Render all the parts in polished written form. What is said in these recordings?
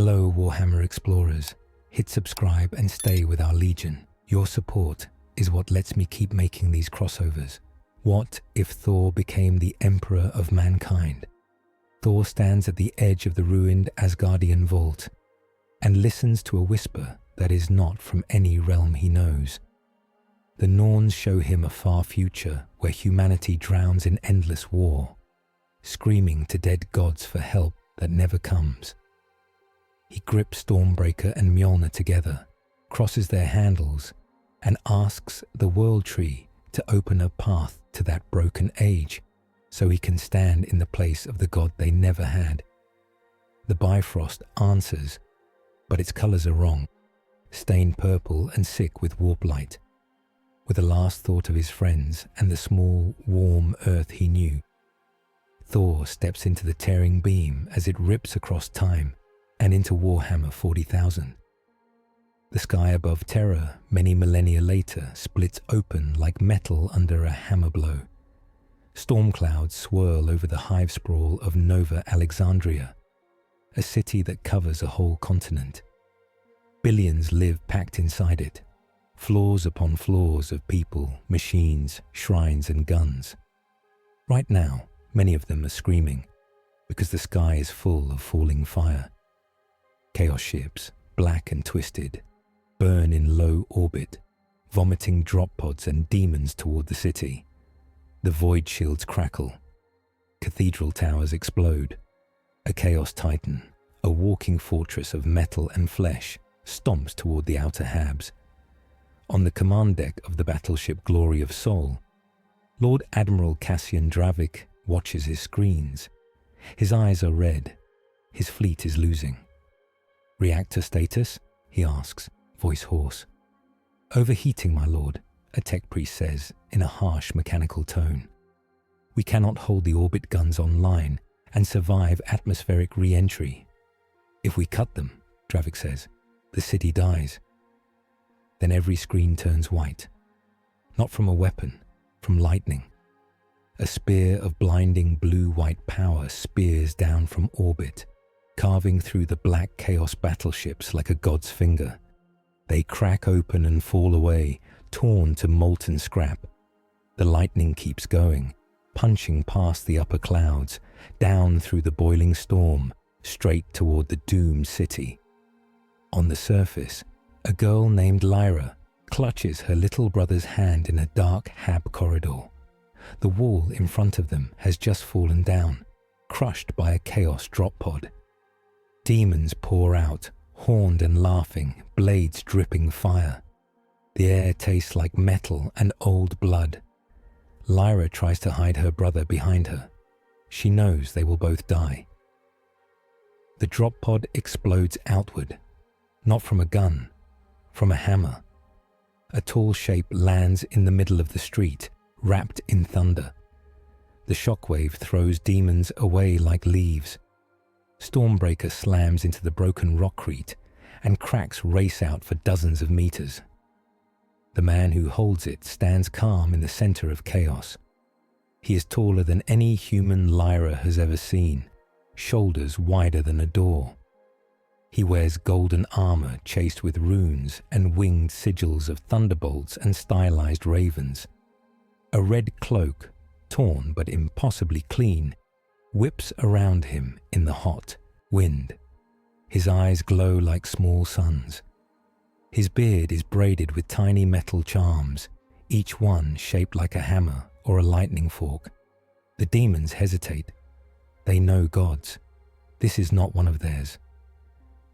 Hello Warhammer Explorers, hit subscribe and stay with our Legion. Your support is what lets me keep making these crossovers. What if Thor became the Emperor of mankind? Thor stands at the edge of the ruined Asgardian vault and listens to a whisper that is not from any realm he knows. The Norns show him a far future where humanity drowns in endless war, screaming to dead gods for help that never comes. He grips Stormbreaker and Mjolnir together, crosses their handles, and asks the World Tree to open a path to that broken age so he can stand in the place of the god they never had. The Bifrost answers, but its colors are wrong, stained purple and sick with warp light. With a last thought of his friends and the small, warm earth he knew, Thor steps into the tearing beam as it rips across time and into Warhammer 40,000. The sky above Terra, many millennia later, splits open like metal under a hammer blow. Storm clouds swirl over the hive sprawl of Nova Alexandria, a city that covers a whole continent. Billions live packed inside it, floors upon floors of people, machines, shrines and guns. Right now, many of them are screaming because the sky is full of falling fire. Chaos ships, black and twisted, burn in low orbit, vomiting drop pods and demons toward the city. The void shields crackle. Cathedral towers explode. A chaos titan, a walking fortress of metal and flesh, stomps toward the outer habs. On the command deck of the battleship Glory of Sol, Lord Admiral Cassian Dravik watches his screens. His eyes are red. His fleet is losing. "Reactor status?" he asks, voice hoarse. "Overheating, my lord," a tech priest says in a harsh mechanical tone. "We cannot hold the orbit guns online and survive atmospheric re-entry. If we cut them," Dravik says, "the city dies." Then every screen turns white. Not from a weapon, from lightning. A spear of blinding blue-white power spears down from orbit, carving through the black chaos battleships like a god's finger. They crack open and fall away, torn to molten scrap. The lightning keeps going, punching past the upper clouds, down through the boiling storm, straight toward the doomed city. On the surface, a girl named Lyra clutches her little brother's hand in a dark hab corridor. The wall in front of them has just fallen down, crushed by a chaos drop pod. Demons pour out, horned and laughing, blades dripping fire. The air tastes like metal and old blood. Lyra tries to hide her brother behind her. She knows they will both die. The drop pod explodes outward, not from a gun, from a hammer. A tall shape lands in the middle of the street, wrapped in thunder. The shockwave throws demons away like leaves. Stormbreaker slams into the broken rockcrete, and cracks race out for dozens of meters. The man who holds it stands calm in the center of chaos. He is taller than any human Lyra has ever seen, shoulders wider than a door. He wears golden armor chased with runes and winged sigils of thunderbolts and stylized ravens. A red cloak, torn but impossibly clean, whips around him in the hot wind. His eyes glow like small suns. His beard is braided with tiny metal charms, each one shaped like a hammer or a lightning fork. The demons hesitate. They know gods. This is not one of theirs.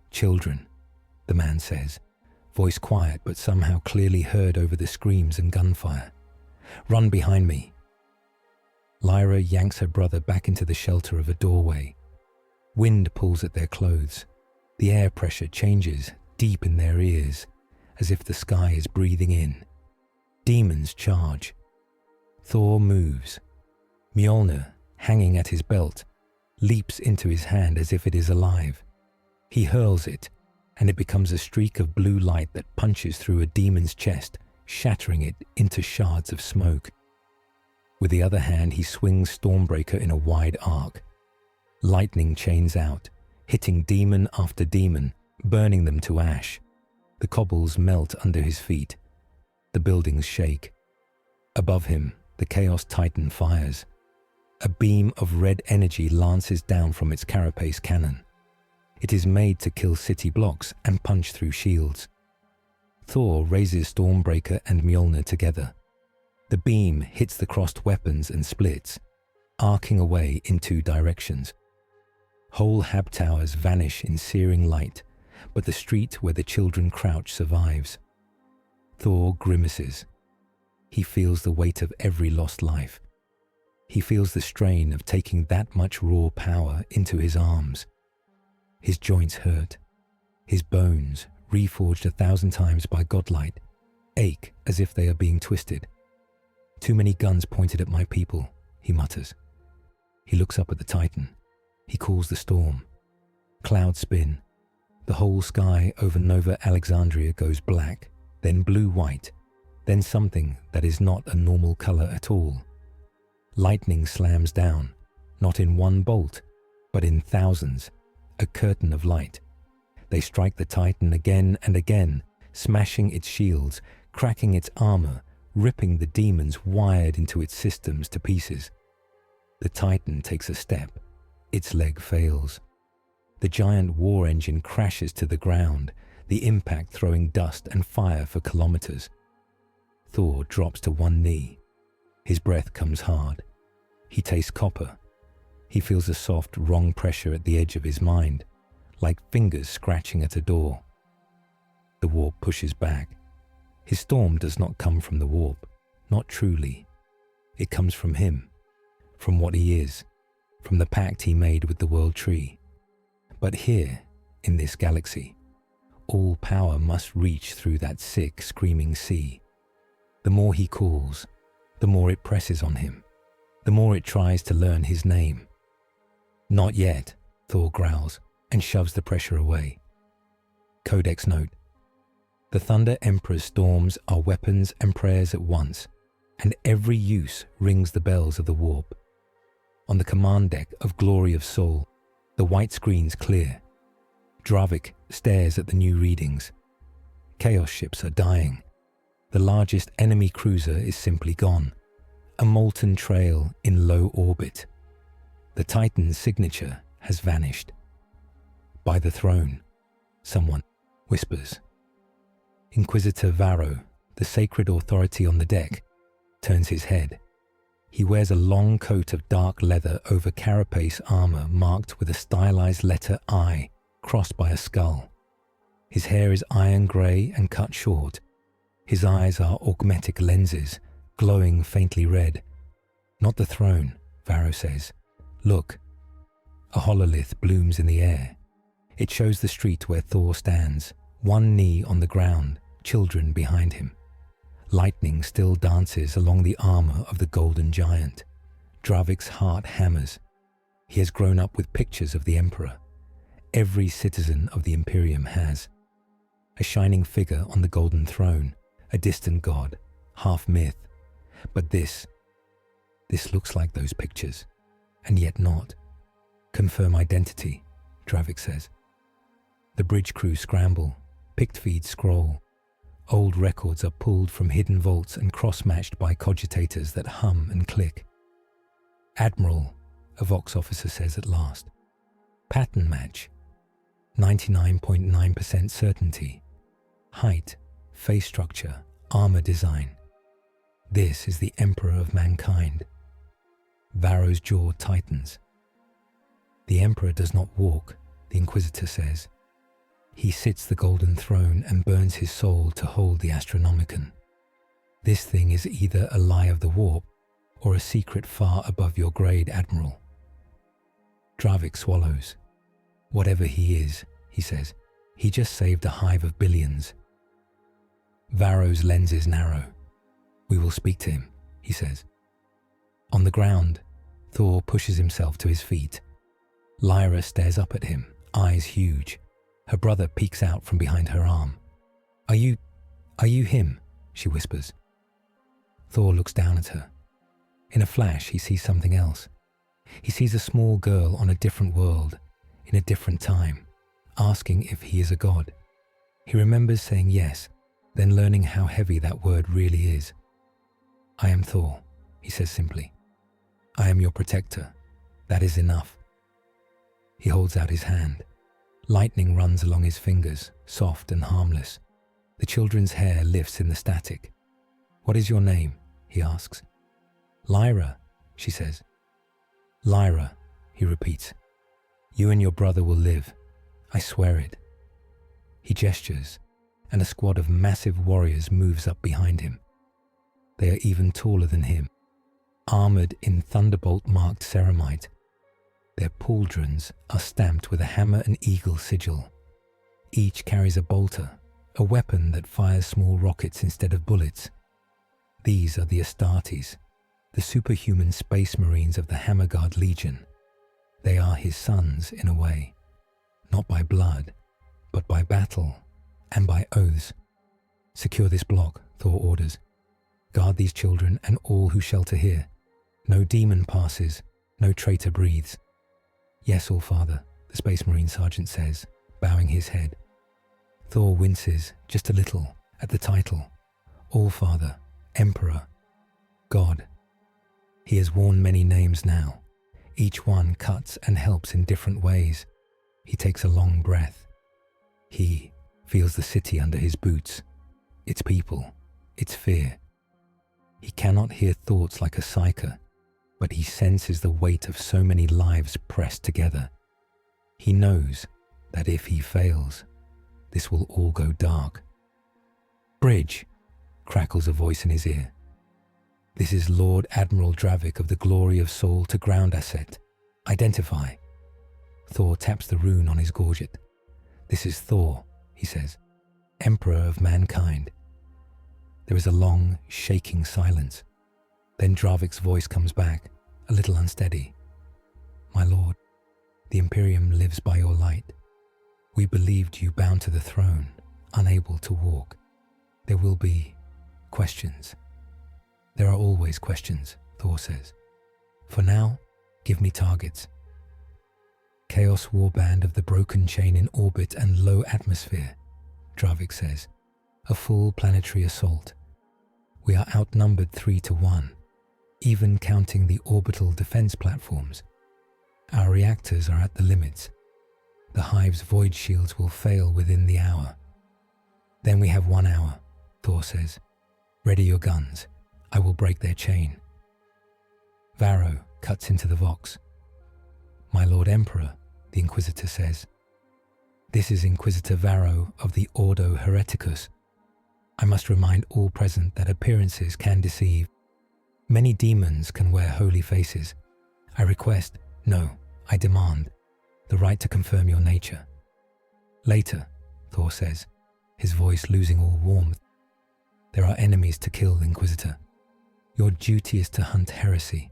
"Children," the man says, voice quiet but somehow clearly heard over the screams and gunfire. "Run behind me." Lyra yanks her brother back into the shelter of a doorway. Wind pulls at their clothes. The air pressure changes deep in their ears, as if the sky is breathing in. Demons charge. Thor moves. Mjolnir, hanging at his belt, leaps into his hand as if it is alive. He hurls it, and it becomes a streak of blue light that punches through a demon's chest, shattering it into shards of smoke. With the other hand, he swings Stormbreaker in a wide arc. Lightning chains out, hitting demon after demon, burning them to ash. The cobbles melt under his feet. The buildings shake. Above him, the Chaos Titan fires. A beam of red energy lances down from its carapace cannon. It is made to kill city blocks and punch through shields. Thor raises Stormbreaker and Mjolnir together. The beam hits the crossed weapons and splits, arcing away in two directions. Whole hab towers vanish in searing light, but the street where the children crouch survives. Thor grimaces. He feels the weight of every lost life. He feels the strain of taking that much raw power into his arms. His joints hurt. His bones, reforged 1,000 times by godlight, ache as if they are being twisted. Too many guns pointed at my people, he mutters. He looks up at the Titan. He calls the storm. Clouds spin. The whole sky over Nova Alexandria goes black, then blue-white, then something that is not a normal color at all. Lightning slams down, not in one bolt, but in thousands, a curtain of light. They strike the Titan again and again, smashing its shields, cracking its armor, ripping the demons wired into its systems to pieces. The Titan takes a step. Its leg fails. The giant war engine crashes to the ground, the impact throwing dust and fire for kilometers. Thor drops to one knee. His breath comes hard. He tastes copper. He feels a soft, wrong pressure at the edge of his mind, like fingers scratching at a door. The warp pushes back. His storm does not come from the warp, not truly. It comes from him, from what he is, from the pact he made with the World Tree. But here, in this galaxy, all power must reach through that sick, screaming sea. The more he calls, the more it presses on him, the more it tries to learn his name. Not yet, Thor growls and shoves the pressure away. Codex note: the Thunder Emperor's storms are weapons and prayers at once, and every use rings the bells of the warp. On the command deck of Glory of Soul, the white screens clear. Dravik stares at the new readings. Chaos ships are dying. The largest enemy cruiser is simply gone, a molten trail in low orbit. The Titan's signature has vanished. By the throne, someone whispers. Inquisitor Varro, the sacred authority on the deck, turns his head. He wears a long coat of dark leather over carapace armor marked with a stylized letter I crossed by a skull. His hair is iron grey and cut short. His eyes are augmetic lenses, glowing faintly red. Not the throne, Varro says. Look. A hololith blooms in the air. It shows the street where Thor stands, one knee on the ground, children behind him. Lightning still dances along the armor of the golden giant. Dravik's heart hammers. He has grown up with pictures of the Emperor. Every citizen of the Imperium has. A shining figure on the golden throne, a distant god, half myth. But this looks like those pictures, and yet not. Confirm identity, Dravik says. The bridge crew scramble, pict feeds scroll. Old records are pulled from hidden vaults and cross-matched by cogitators that hum and click. Admiral, a Vox officer says at last. Pattern match. 99.9% certainty. Height, face structure, armor design. This is the Emperor of mankind. Varro's jaw tightens. The Emperor does not walk, the Inquisitor says. He sits the golden throne and burns his soul to hold the Astronomicon. This thing is either a lie of the warp or a secret far above your grade, Admiral. Dravik swallows. Whatever he is, he says, he just saved a hive of billions. Varro's lenses narrow. We will speak to him, he says. On the ground, Thor pushes himself to his feet. Lyra stares up at him, eyes huge. Her brother peeks out from behind her arm. Are you him? She whispers. Thor looks down at her. In a flash, he sees something else. He sees a small girl on a different world. in a different time, asking if he is a god. He remembers saying yes, then learning how heavy that word really is. "I am Thor," he says simply. "I am your protector. That is enough." He holds out his hand. Lightning runs along his fingers, soft and harmless. The children's hair lifts in the static. "What is your name?" he asks. "Lyra," she says. "Lyra," he repeats. "You and your brother will live. I swear it." He gestures, and a squad of massive warriors moves up behind him. They are even taller than him, armored in thunderbolt-marked ceramite. Their pauldrons are stamped with a hammer and eagle sigil. Each carries a bolter, a weapon that fires small rockets instead of bullets. These are the Astartes, the superhuman space marines of the Hammerguard Legion. They are his sons in a way, not by blood, but by battle and by oaths. "Secure this block," Thor orders. "Guard these children and all who shelter here. No demon passes, no traitor breathes." "Yes, All-Father," the Space Marine Sergeant says, bowing his head. Thor winces just a little at the title. All-Father, Emperor, God. He has worn many names now. Each one cuts and helps in different ways. He takes a long breath. He feels the city under his boots, its people, its fear. He cannot hear thoughts like a psyker, but he senses the weight of so many lives pressed together. He knows that if he fails, this will all go dark. "Bridge," crackles a voice in his ear. "This is Lord Admiral Dravik of the Glory of Soul to ground asset. Identify." Thor taps the rune on his gorget. "This is Thor," he says, "Emperor of mankind." There is a long, shaking silence. Then Dravik's voice comes back, a little unsteady. "My lord, the Imperium lives by your light. We believed you bound to the throne, unable to walk. There will be questions." "There are always questions," Thor says. "For now, give me targets." "Chaos warband of the broken chain in orbit and low atmosphere," Dravik says. "A full planetary assault. We are outnumbered 3-1, even counting the orbital defense platforms. Our reactors are at the limits. The Hive's void shields will fail within the hour." "Then we have 1 hour," Thor says. "Ready your guns. I will break their chain." Varro cuts into the Vox. "My Lord Emperor," the Inquisitor says. "This is Inquisitor Varro of the Ordo Hereticus. I must remind all present that appearances can deceive. Many demons can wear holy faces. I request, no, I demand, the right to confirm your nature." "Later," Thor says, his voice losing all warmth. "There are enemies to kill, Inquisitor. Your duty is to hunt heresy.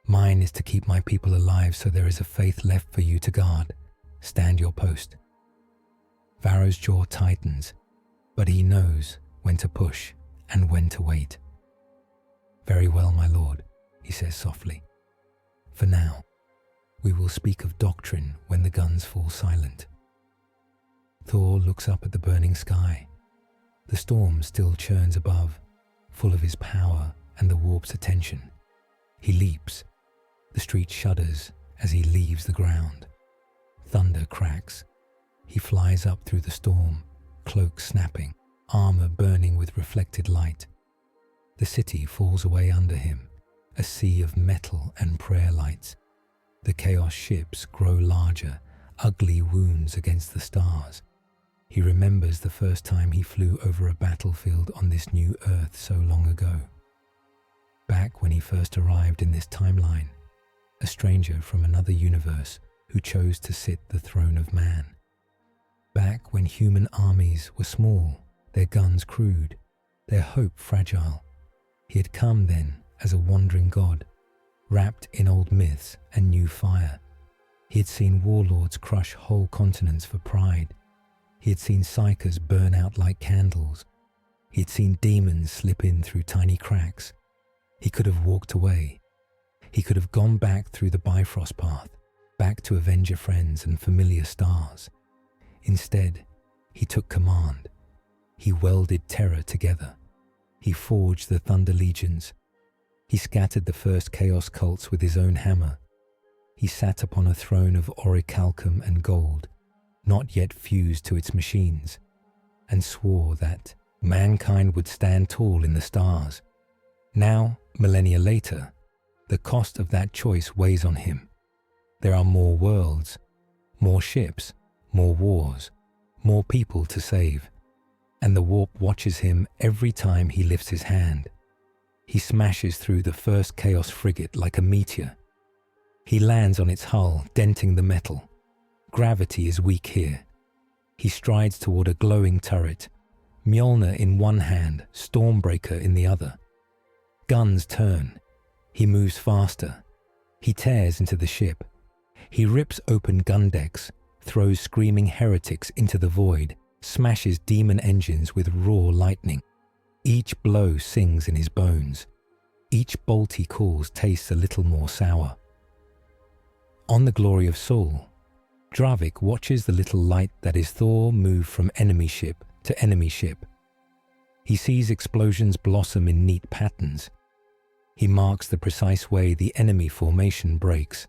Mine is to keep my people alive so there is a faith left for you to guard. Stand your post." Varro's jaw tightens, but he knows when to push and when to wait. "Very well, my lord," he says softly. "For now, we will speak of doctrine when the guns fall silent." Thor looks up at the burning sky. The storm still churns above, full of his power and the warp's attention. He leaps. The street shudders as he leaves the ground. Thunder cracks. He flies up through the storm, cloak snapping, armor burning with reflected light. The city falls away under him, a sea of metal and prayer lights. The chaos ships grow larger, ugly wounds against the stars. He remembers the first time he flew over a battlefield on this new Earth so long ago. Back when he first arrived in this timeline, a stranger from another universe who chose to sit the throne of man. Back when human armies were small, their guns crude, their hope fragile. He had come then as a wandering god, wrapped in old myths and new fire. He had seen warlords crush whole continents for pride. He had seen psychers burn out like candles. He had seen demons slip in through tiny cracks. He could have walked away. He could have gone back through the Bifrost path, back to Avenger friends and familiar stars. Instead, he took command. He welded terror together. He forged the Thunder Legions. He scattered the first Chaos cults with his own hammer. He sat upon a throne of orichalcum and gold, not yet fused to its machines, and swore that mankind would stand tall in the stars. Now, millennia later, the cost of that choice weighs on him. There are more worlds, more ships, more wars, more people to save, and the warp watches him every time he lifts his hand. He smashes through the first Chaos frigate like a meteor. He lands on its hull, denting the metal. Gravity is weak here. He strides toward a glowing turret, Mjolnir in one hand, Stormbreaker in the other. Guns turn. He moves faster. He tears into the ship. He rips open gun decks, throws screaming heretics into the void, smashes demon engines with raw lightning. Each blow sings in his bones. Each bolt he calls tastes a little more sour. On the Glory of Sol, Dravik watches the little light that is Thor move from enemy ship to enemy ship. He sees explosions blossom in neat patterns. He marks the precise way the enemy formation breaks.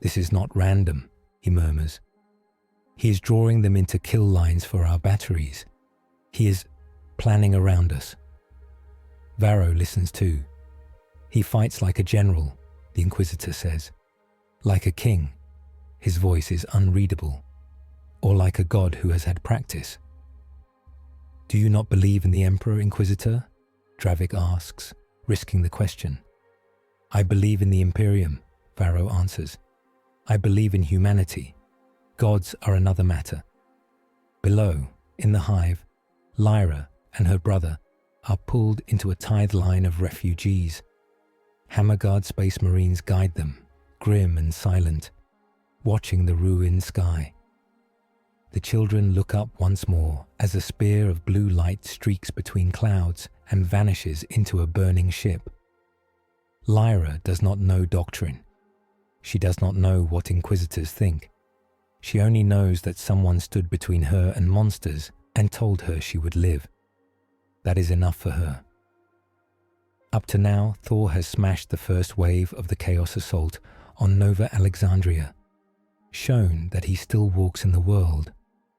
"This is not random," he murmurs. "He is drawing them into kill lines for our batteries. He is planning around us." Varro listens too. "He fights like a general," the Inquisitor says. "Like a king." His voice is unreadable. "Or like a god who has had practice." "Do you not believe in the Emperor, Inquisitor?" Dravik asks, risking the question. "I believe in the Imperium," Varro answers. "I believe in humanity. Gods are another matter." Below, in the hive, Lyra and her brother are pulled into a tithe line of refugees. Hammerguard Space Marines guide them, grim and silent, watching the ruined sky. The children look up once more as a spear of blue light streaks between clouds and vanishes into a burning ship. Lyra does not know doctrine. She does not know what Inquisitors think. She only knows that someone stood between her and monsters and told her she would live. That is enough for her. Up to now, Thor has smashed the first wave of the Chaos Assault on Nova Alexandria, shown that he still walks in the world,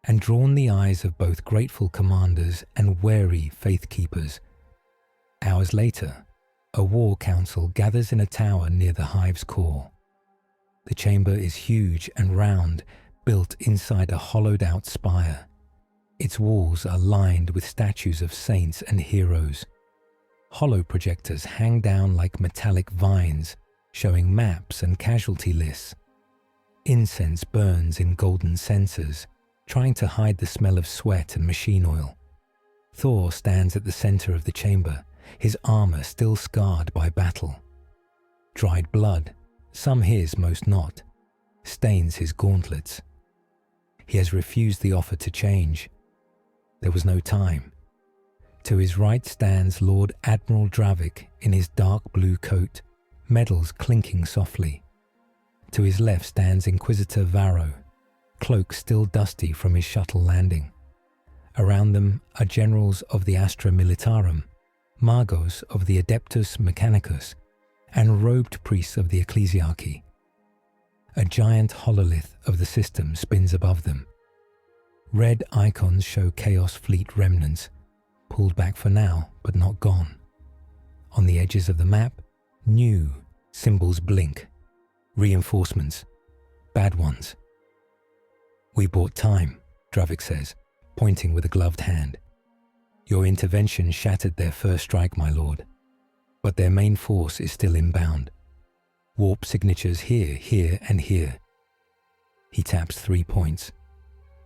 and drawn the eyes of both grateful commanders and wary faith keepers. Hours later, a war council gathers in a tower near the hive's core. The chamber is huge and round, built inside a hollowed-out spire. Its walls are lined with statues of saints and heroes. Hollow projectors hang down like metallic vines, showing maps and casualty lists. Incense burns in golden censers, trying to hide the smell of sweat and machine oil. Thor stands at the center of the chamber, his armor still scarred by battle. Dried blood, some his, most not, stains his gauntlets. He has refused the offer to change. There was no time. To his right stands Lord Admiral Dravik in his dark blue coat, medals clinking softly. To his left stands Inquisitor Varro, cloak still dusty from his shuttle landing. Around them are generals of the Astra Militarum, magos of the Adeptus Mechanicus, and robed priests of the Ecclesiarchy. A giant hololith of the system spins above them. Red icons show Chaos Fleet remnants, pulled back for now, but not gone. On the edges of the map, new symbols blink. Reinforcements. Bad ones. "We bought time," Dravik says, pointing with a gloved hand. "Your intervention shattered their first strike, my lord. But their main force is still inbound. Warp signatures here, here, and here." He taps 3 points.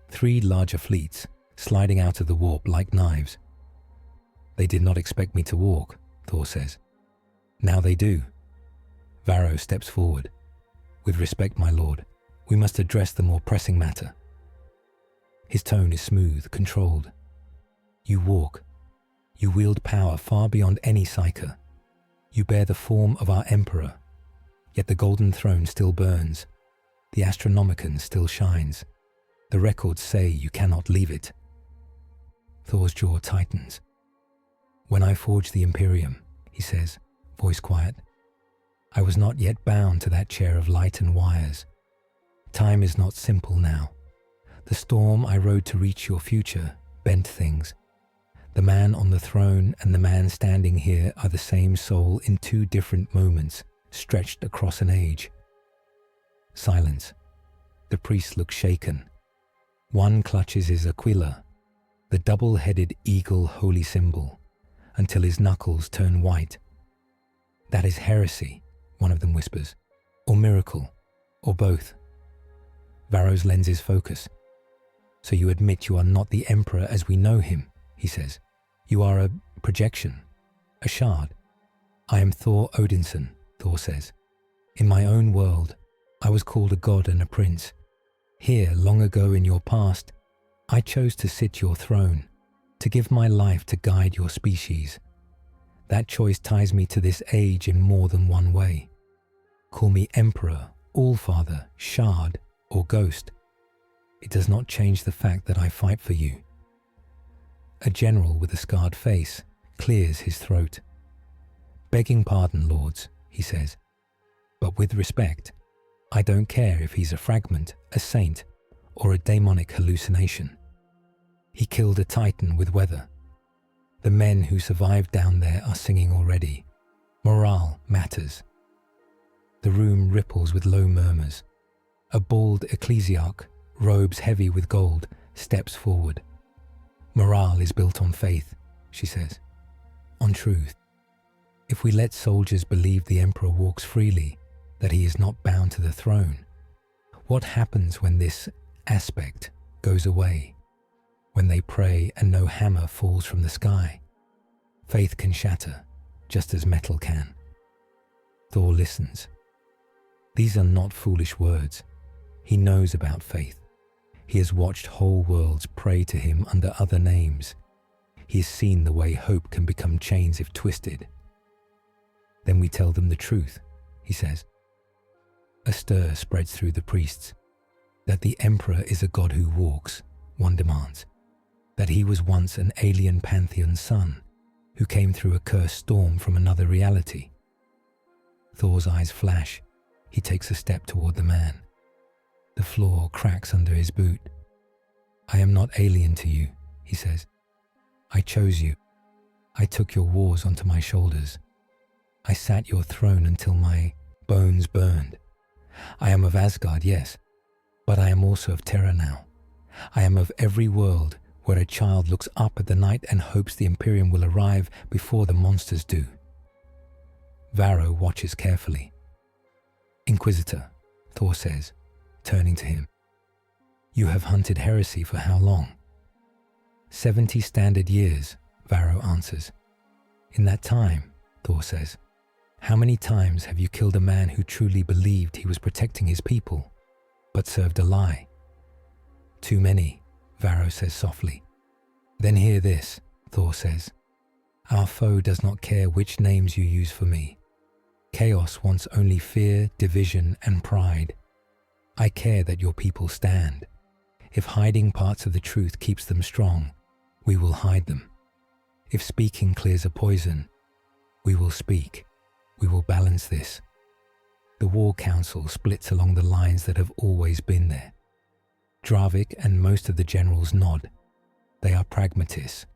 3 larger fleets, sliding out of the warp like knives. "They did not expect me to walk," Thor says. "Now they do." Varro steps forward. "With respect, my lord, we must address the more pressing matter." His tone is smooth, controlled. "You walk. You wield power far beyond any psyker. You bear the form of our emperor, yet the golden throne still burns. The Astronomicon still shines. The records say you cannot leave it. Thor's jaw tightens. When I forged the Imperium, he says, voice quiet, I was not yet bound to that chair of light and wires. Time is not simple now. The storm I rode to reach your future bent things. The man on the throne and the man standing here are the same soul in two different moments, stretched across an age. Silence. The priest looks shaken. One clutches his aquila, the double-headed eagle holy symbol, until his knuckles turn white. That is heresy, one of them whispers, or miracle, or both. Varro's lenses focus. So you admit you are not the Emperor as we know him, he says. You are a projection, a shard. I am Thor Odinson, Thor says. In my own world, I was called a god and a prince. Here, long ago in your past, I chose to sit your throne, to give my life to guide your species. That choice ties me to this age in more than one way. Call me Emperor, Allfather, Shard, or Ghost. It does not change the fact that I fight for you. A general with a scarred face clears his throat. Begging pardon, lords, he says, but with respect, I don't care if he's a fragment, a saint, or a demonic hallucination. He killed a titan with weather. The men who survived down there are singing already. Morale matters. The room ripples with low murmurs. A bald ecclesiarch, robes heavy with gold, steps forward. Morale is built on faith, she says, on truth. If we let soldiers believe the Emperor walks freely, that he is not bound to the throne, what happens when this aspect goes away? When they pray and no hammer falls from the sky? Faith can shatter, just as metal can. Thor listens. These are not foolish words. He knows about faith. He has watched whole worlds pray to him under other names. He has seen the way hope can become chains if twisted. Then we tell them the truth, he says. A stir spreads through the priests. That the Emperor is a god who walks, one demands. That he was once an alien pantheon son, who came through a cursed storm from another reality. Thor's eyes flash. He takes a step toward the man. The floor cracks under his boot. I am not alien to you, he says. I chose you. I took your wars onto my shoulders. I sat your throne until my bones burned. I am of Asgard, yes, but I am also of Terra now. I am of every world where a child looks up at the night and hopes the Imperium will arrive before the monsters do. Varro watches carefully. Inquisitor, Thor says, turning to him. You have hunted heresy for how long? 70 standard years, Varro answers. In that time, Thor says, how many times have you killed a man who truly believed he was protecting his people, but served a lie? Too many, Varro says softly. Then hear this, Thor says. Our foe does not care which names you use for me. Chaos wants only fear, division, and pride. I care that your people stand. If hiding parts of the truth keeps them strong, we will hide them. If speaking clears a poison, we will speak. We will balance this. The War Council splits along the lines that have always been there. Dravik and most of the generals nod. They are pragmatists.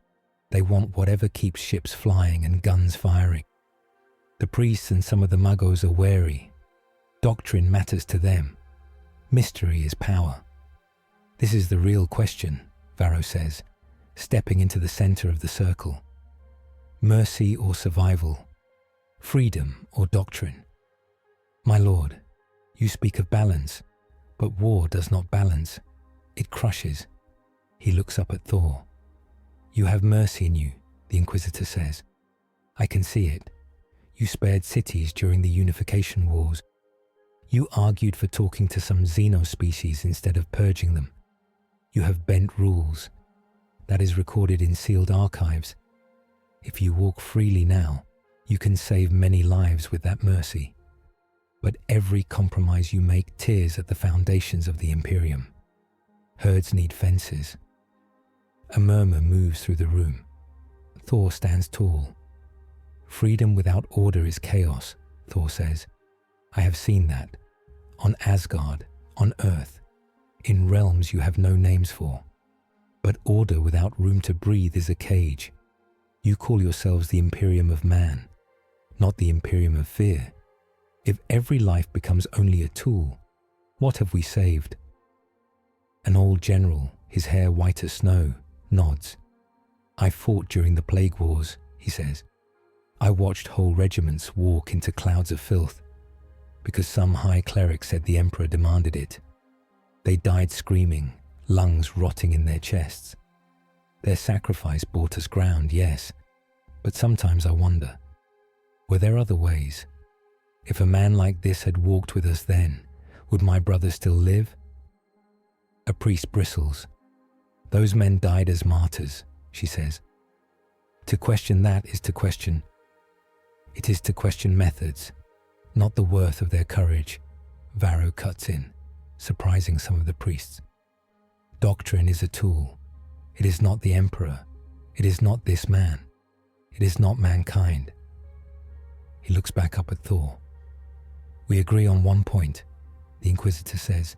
They want whatever keeps ships flying and guns firing. The priests and some of the Magos are wary. Doctrine matters to them. Mystery is power. This is the real question, Varro says, stepping into the center of the circle. Mercy or survival? Freedom or doctrine? My lord, you speak of balance, but war does not balance. It crushes. He looks up at Thor. You have mercy in you, the Inquisitor says. I can see it. You spared cities during the Unification Wars. You argued for talking to some xenospecies instead of purging them. You have bent rules. That is recorded in sealed archives. If you walk freely now, you can save many lives with that mercy. but every compromise you make tears at the foundations of the Imperium. Herds need fences. A murmur moves through the room. Thor stands tall. Freedom without order is chaos, Thor says. I have seen that. On Asgard, on Earth, in realms you have no names for. But order without room to breathe is a cage. You call yourselves the Imperium of man, not the Imperium of fear. If every life becomes only a tool, what have we saved? An old general, his hair white as snow, nods. I fought during the plague wars, he says. I watched whole regiments walk into clouds of filth because some high cleric said the emperor demanded it. They died screaming, lungs rotting in their chests. Their sacrifice bought us ground, yes, but sometimes I wonder, were there other ways? If a man like this had walked with us then, would my brother still live? A priest bristles. Those men died as martyrs, she says. To question that is to question. It is to question methods, not the worth of their courage. Varro cuts in, surprising some of the priests. Doctrine is a tool. It is not the emperor. It is not this man. It is not mankind. He looks back up at Thor. We agree on one point, the Inquisitor says.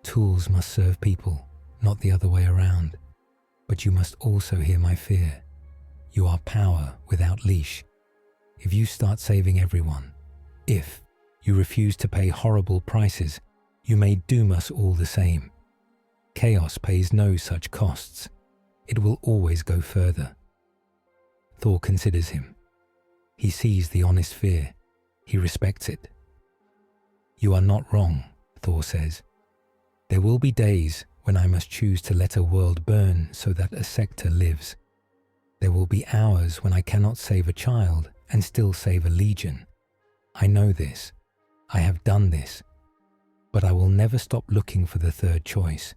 Tools must serve people, not the other way around. But you must also hear my fear. You are power without leash. If you start saving everyone, if you refuse to pay horrible prices, you may doom us all the same. Chaos pays no such costs. It will always go further. Thor considers him. He sees the honest fear. He respects it. You are not wrong, Thor says. There will be days when I must choose to let a world burn so that a sector lives. There will be hours when I cannot save a child and still save a legion. I know this. I have done this. But I will never stop looking for the third choice,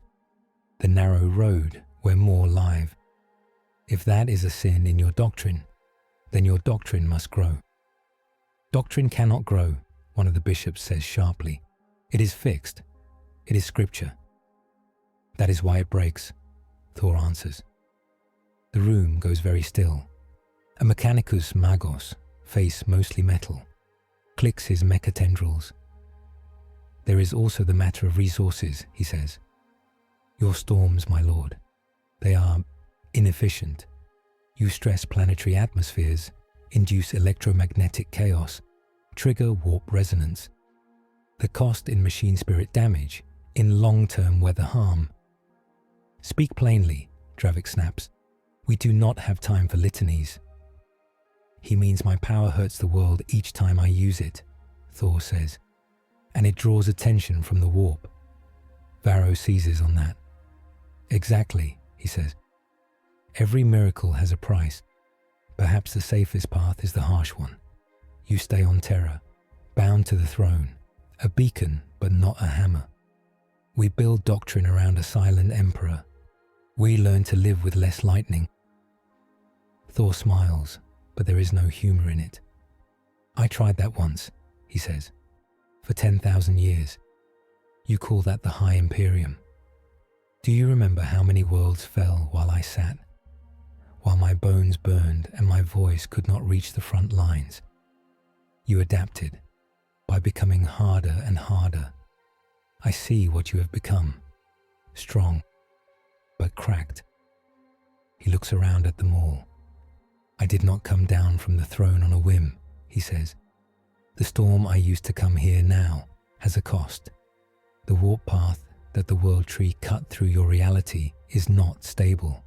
the narrow road where more live. If that is a sin in your doctrine, then your doctrine must grow. Doctrine cannot grow, one of the bishops says sharply. It is fixed. It is scripture. That is why it breaks, Thor answers. The room goes very still. A mechanicus magos, face mostly metal, clicks his mecha tendrils. There is also the matter of resources, he says. Your storms, my lord, they are inefficient. You stress planetary atmospheres, induce electromagnetic chaos, trigger warp resonance. The cost in machine spirit damage, in long-term weather harm. Speak plainly, Dravik snaps. We do not have time for litanies. He means my power hurts the world each time I use it, Thor says, and it draws attention from the warp. Varro seizes on that. Exactly, he says. Every miracle has a price. Perhaps the safest path is the harsh one. You stay on Terra, bound to the throne, a beacon but not a hammer. We build doctrine around a silent emperor. We learn to live with less lightning. Thor smiles, but there is no humor in it. I tried that once, he says, for 10,000 years. You call that the High Imperium. Do you remember how many worlds fell while I sat? While my bones burned and my voice could not reach the front lines. You adapted by becoming harder and harder. I see what you have become. Strong, but cracked. He looks around at them all. I did not come down from the throne on a whim, he says. The storm I used to come here now has a cost. The warp path that the world tree cut through your reality is not stable.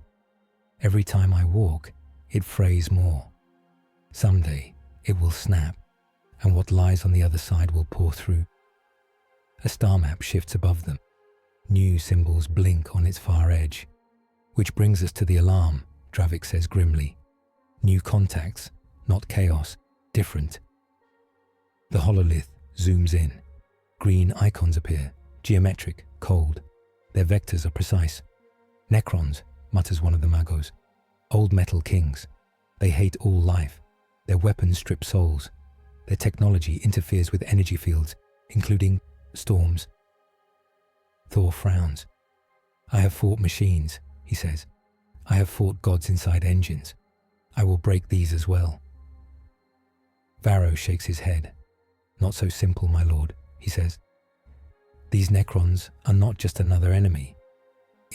Every time I walk, it frays more. Someday, it will snap, and what lies on the other side will pour through. A star map shifts above them. New symbols blink on its far edge. Which brings us to the alarm, Dravik says grimly. New contacts, not chaos, different. The hololith zooms in. Green icons appear, geometric, cold. Their vectors are precise. Necrons, mutters one of the magos. Old metal kings. They hate all life. Their weapons strip souls. Their technology interferes with energy fields, including storms. Thor frowns. I have fought machines, he says. I have fought gods inside engines. I will break these as well. Varro shakes his head. Not so simple, my lord, he says. These Necrons are not just another enemy.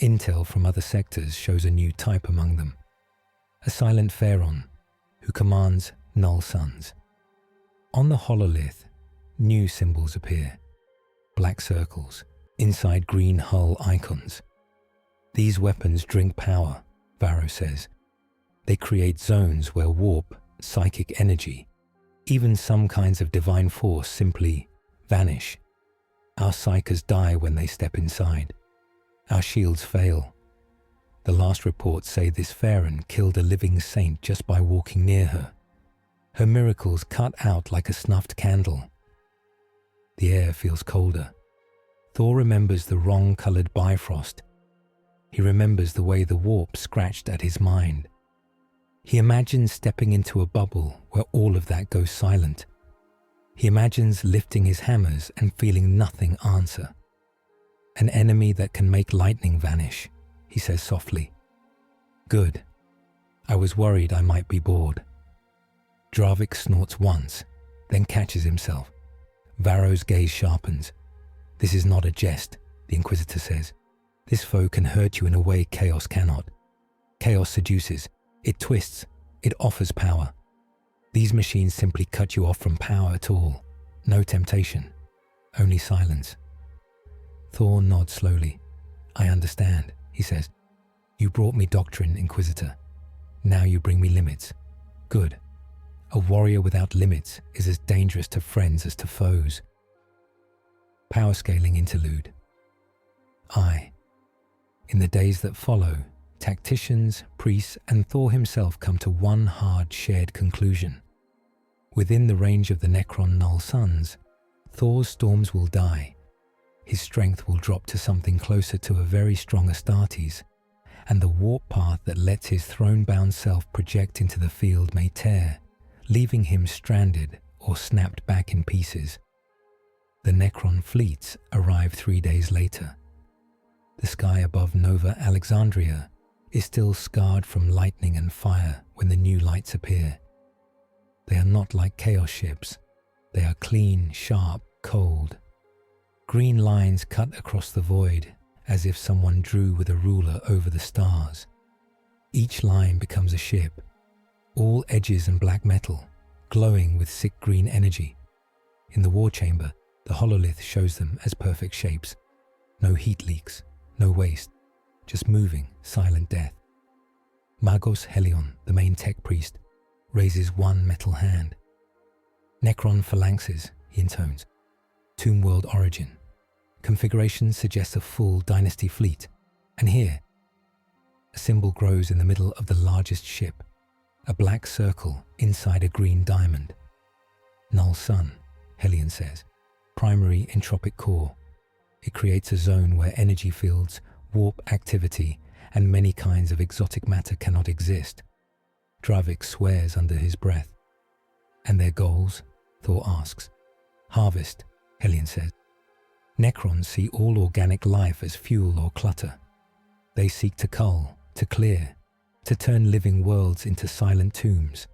Intel from other sectors shows a new type among them. A silent Phaeron who commands Null-Suns. On the hololith, new symbols appear. Black circles, inside green hull icons. These weapons drink power, Varro says. They create zones where warp, psychic energy, even some kinds of divine force simply vanish. Our psychers die when they step inside. Our shields fail. The last reports say this Phaeron killed a living saint just by walking near her. Her miracles cut out like a snuffed candle. The air feels colder. Thor remembers the wrong-coloured bifrost. He remembers the way the warp scratched at his mind. He imagines stepping into a bubble where all of that goes silent. He imagines lifting his hammers and feeling nothing answer. An enemy that can make lightning vanish, he says softly. Good. I was worried I might be bored. Dravik snorts once, then catches himself. Varro's gaze sharpens. This is not a jest, the Inquisitor says. This foe can hurt you in a way chaos cannot. Chaos seduces. It twists. It offers power. These machines simply cut you off from power at all. No temptation. Only silence. Thor nods slowly. I understand, he says. You brought me doctrine, Inquisitor. Now you bring me limits. Good. A warrior without limits is as dangerous to friends as to foes. Power scaling interlude. In the days that follow, tacticians, priests, and Thor himself come to one hard shared conclusion. Within the range of the Necron Null-Suns, Thor's storms will die. His strength will drop to something closer to a very strong Astartes, and the warp path that lets his throne-bound self project into the field may tear, leaving him stranded or snapped back in pieces. The Necron fleets arrive 3 days later. The sky above Nova Alexandria is still scarred from lightning and fire when the new lights appear. They are not like chaos ships. They are clean, sharp, cold. Green lines cut across the void as if someone drew with a ruler over the stars. Each line becomes a ship, all edges and black metal, glowing with sick green energy. In the war chamber, the hololith shows them as perfect shapes. No heat leaks, no waste, just moving, silent death. Magos Helion, the main tech priest, raises one metal hand. Necron phalanxes, he intones. Tomb world origin. Configuration suggests a full dynasty fleet. And here, a symbol grows in the middle of the largest ship, a black circle inside a green diamond. Null-Sun, Helion says, primary entropic core. It creates a zone where energy fields, warp activity, and many kinds of exotic matter cannot exist. Dravik swears under his breath. And their goals? Thor asks. Harvest, Helion says. Necrons see all organic life as fuel or clutter. They seek to cull, to clear, to turn living worlds into silent tombs.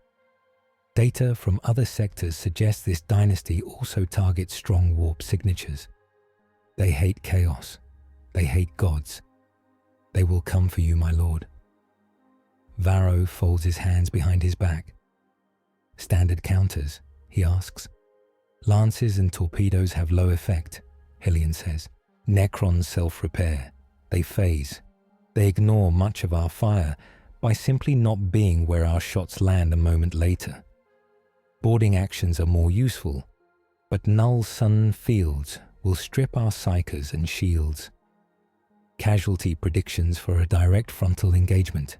Data from other sectors suggests this dynasty also targets strong warp signatures. They hate chaos. They hate gods. They will come for you, my lord. Varro folds his hands behind his back. Standard counters, he asks. Lances and torpedoes have low effect, Helion says. Necrons self-repair. They phase. They ignore much of our fire by simply not being where our shots land a moment later. Boarding actions are more useful, but Null-Sun fields will strip our psychers and shields. Casualty predictions for a direct frontal engagement.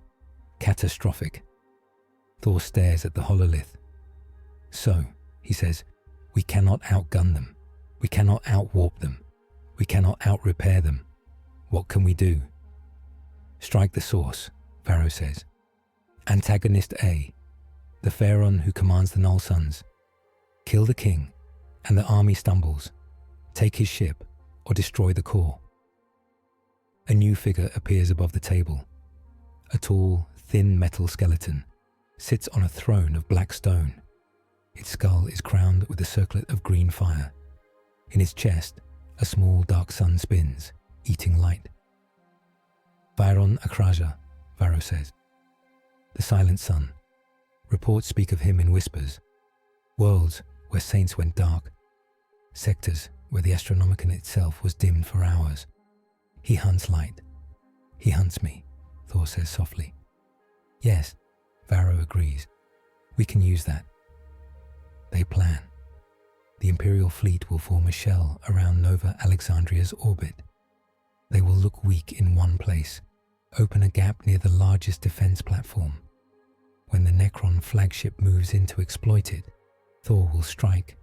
Catastrophic. Thor stares at the hololith. So, he says, we cannot outgun them. We cannot outwarp them. We cannot outrepair them. What can we do? Strike the source, Varro says. Antagonist A, the Phaeron who commands the Null-Suns. Kill the king, and the army stumbles. Take his ship or destroy the core. A new figure appears above the table. A tall, thin metal skeleton sits on a throne of black stone. Its skull is crowned with a circlet of green fire. In its chest, a small dark sun spins, eating light. Phaeron Akraja, Varro says. The silent sun. Reports speak of him in whispers. Worlds where saints went dark. Sectors where the Astronomicon itself was dimmed for hours. He hunts light. He hunts me, Thor says softly. Yes, Varro agrees. We can use that. They plan. The Imperial fleet will form a shell around Nova Alexandria's orbit. They will look weak in one place, open a gap near the largest defense platform. When the Necron flagship moves in to exploit it, Thor will strike.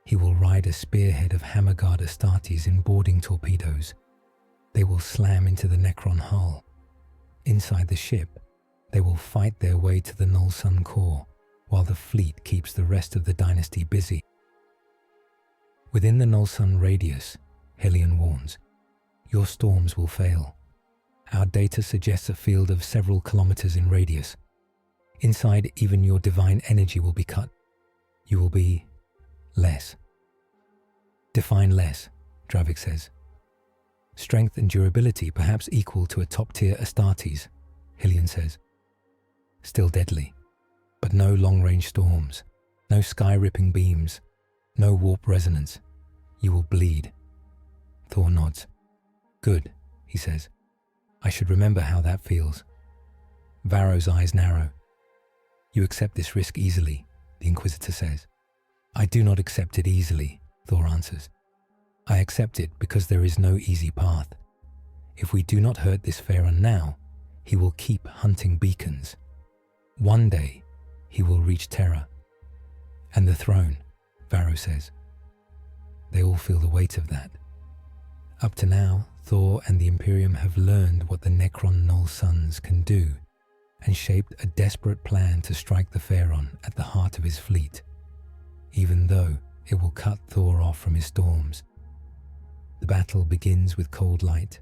He will ride a spearhead of Hammerguard Astartes in boarding torpedoes. They will slam into the Necron hull. Inside the ship, they will fight their way to the Null-Sun core, while the fleet keeps the rest of the dynasty busy. Within the Null-Sun radius, Helion warns, your storms will fail. Our data suggests a field of several kilometers in radius. Inside, even your divine energy will be cut. You will be less. Define less, Dravik says. Strength and durability perhaps equal to a top-tier Astartes, Helion says. Still deadly, but no long-range storms, no sky-ripping beams, no warp resonance. You will bleed. Thor nods. Good, he says. I should remember how that feels. Varro's eyes narrow. You accept this risk easily, the Inquisitor says. I do not accept it easily, Thor answers. I accept it because there is no easy path. If we do not hurt this Phaeron now, he will keep hunting beacons. One day, he will reach Terra. And the throne, Varro says. They all feel the weight of that. Up to now, Thor and the Imperium have learned what the Necron Null-Suns can do, and shaped a desperate plan to strike the Phaeron at the heart of his fleet, even though it will cut Thor off from his storms. The battle begins with cold light.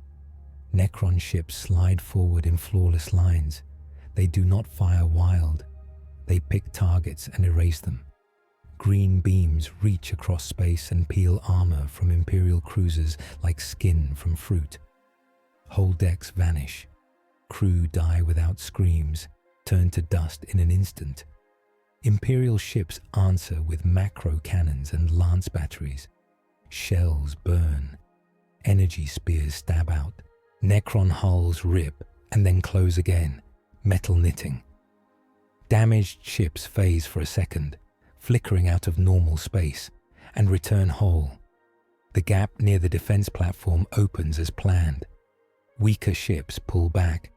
Necron ships slide forward in flawless lines. They do not fire wild. They pick targets and erase them. Green beams reach across space and peel armor from Imperial cruisers like skin from fruit. Whole decks vanish. Crew die without screams, turn to dust in an instant. Imperial ships answer with macro cannons and lance batteries. Shells burn. Energy spears stab out. Necron hulls rip and then close again, metal knitting. Damaged ships phase for a second, flickering out of normal space, and return whole. The gap near the defense platform opens as planned. Weaker ships pull back.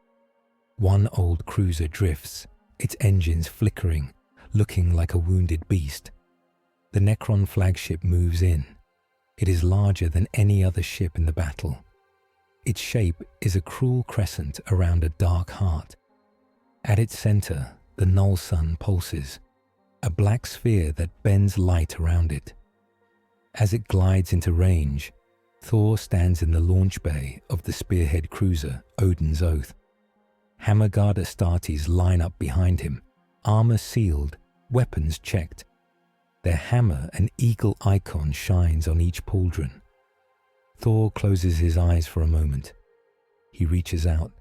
One old cruiser drifts, its engines flickering, looking like a wounded beast. The Necron flagship moves in. It is larger than any other ship in the battle. Its shape is a cruel crescent around a dark heart. At its center, the Null-Sun pulses, a black sphere that bends light around it. As it glides into range, Thor stands in the launch bay of the spearhead cruiser, Odin's Oath. Hammerguard Astartes line up behind him, armor sealed, weapons checked. Their hammer and eagle icon shines on each pauldron. Thor closes his eyes for a moment. He reaches out.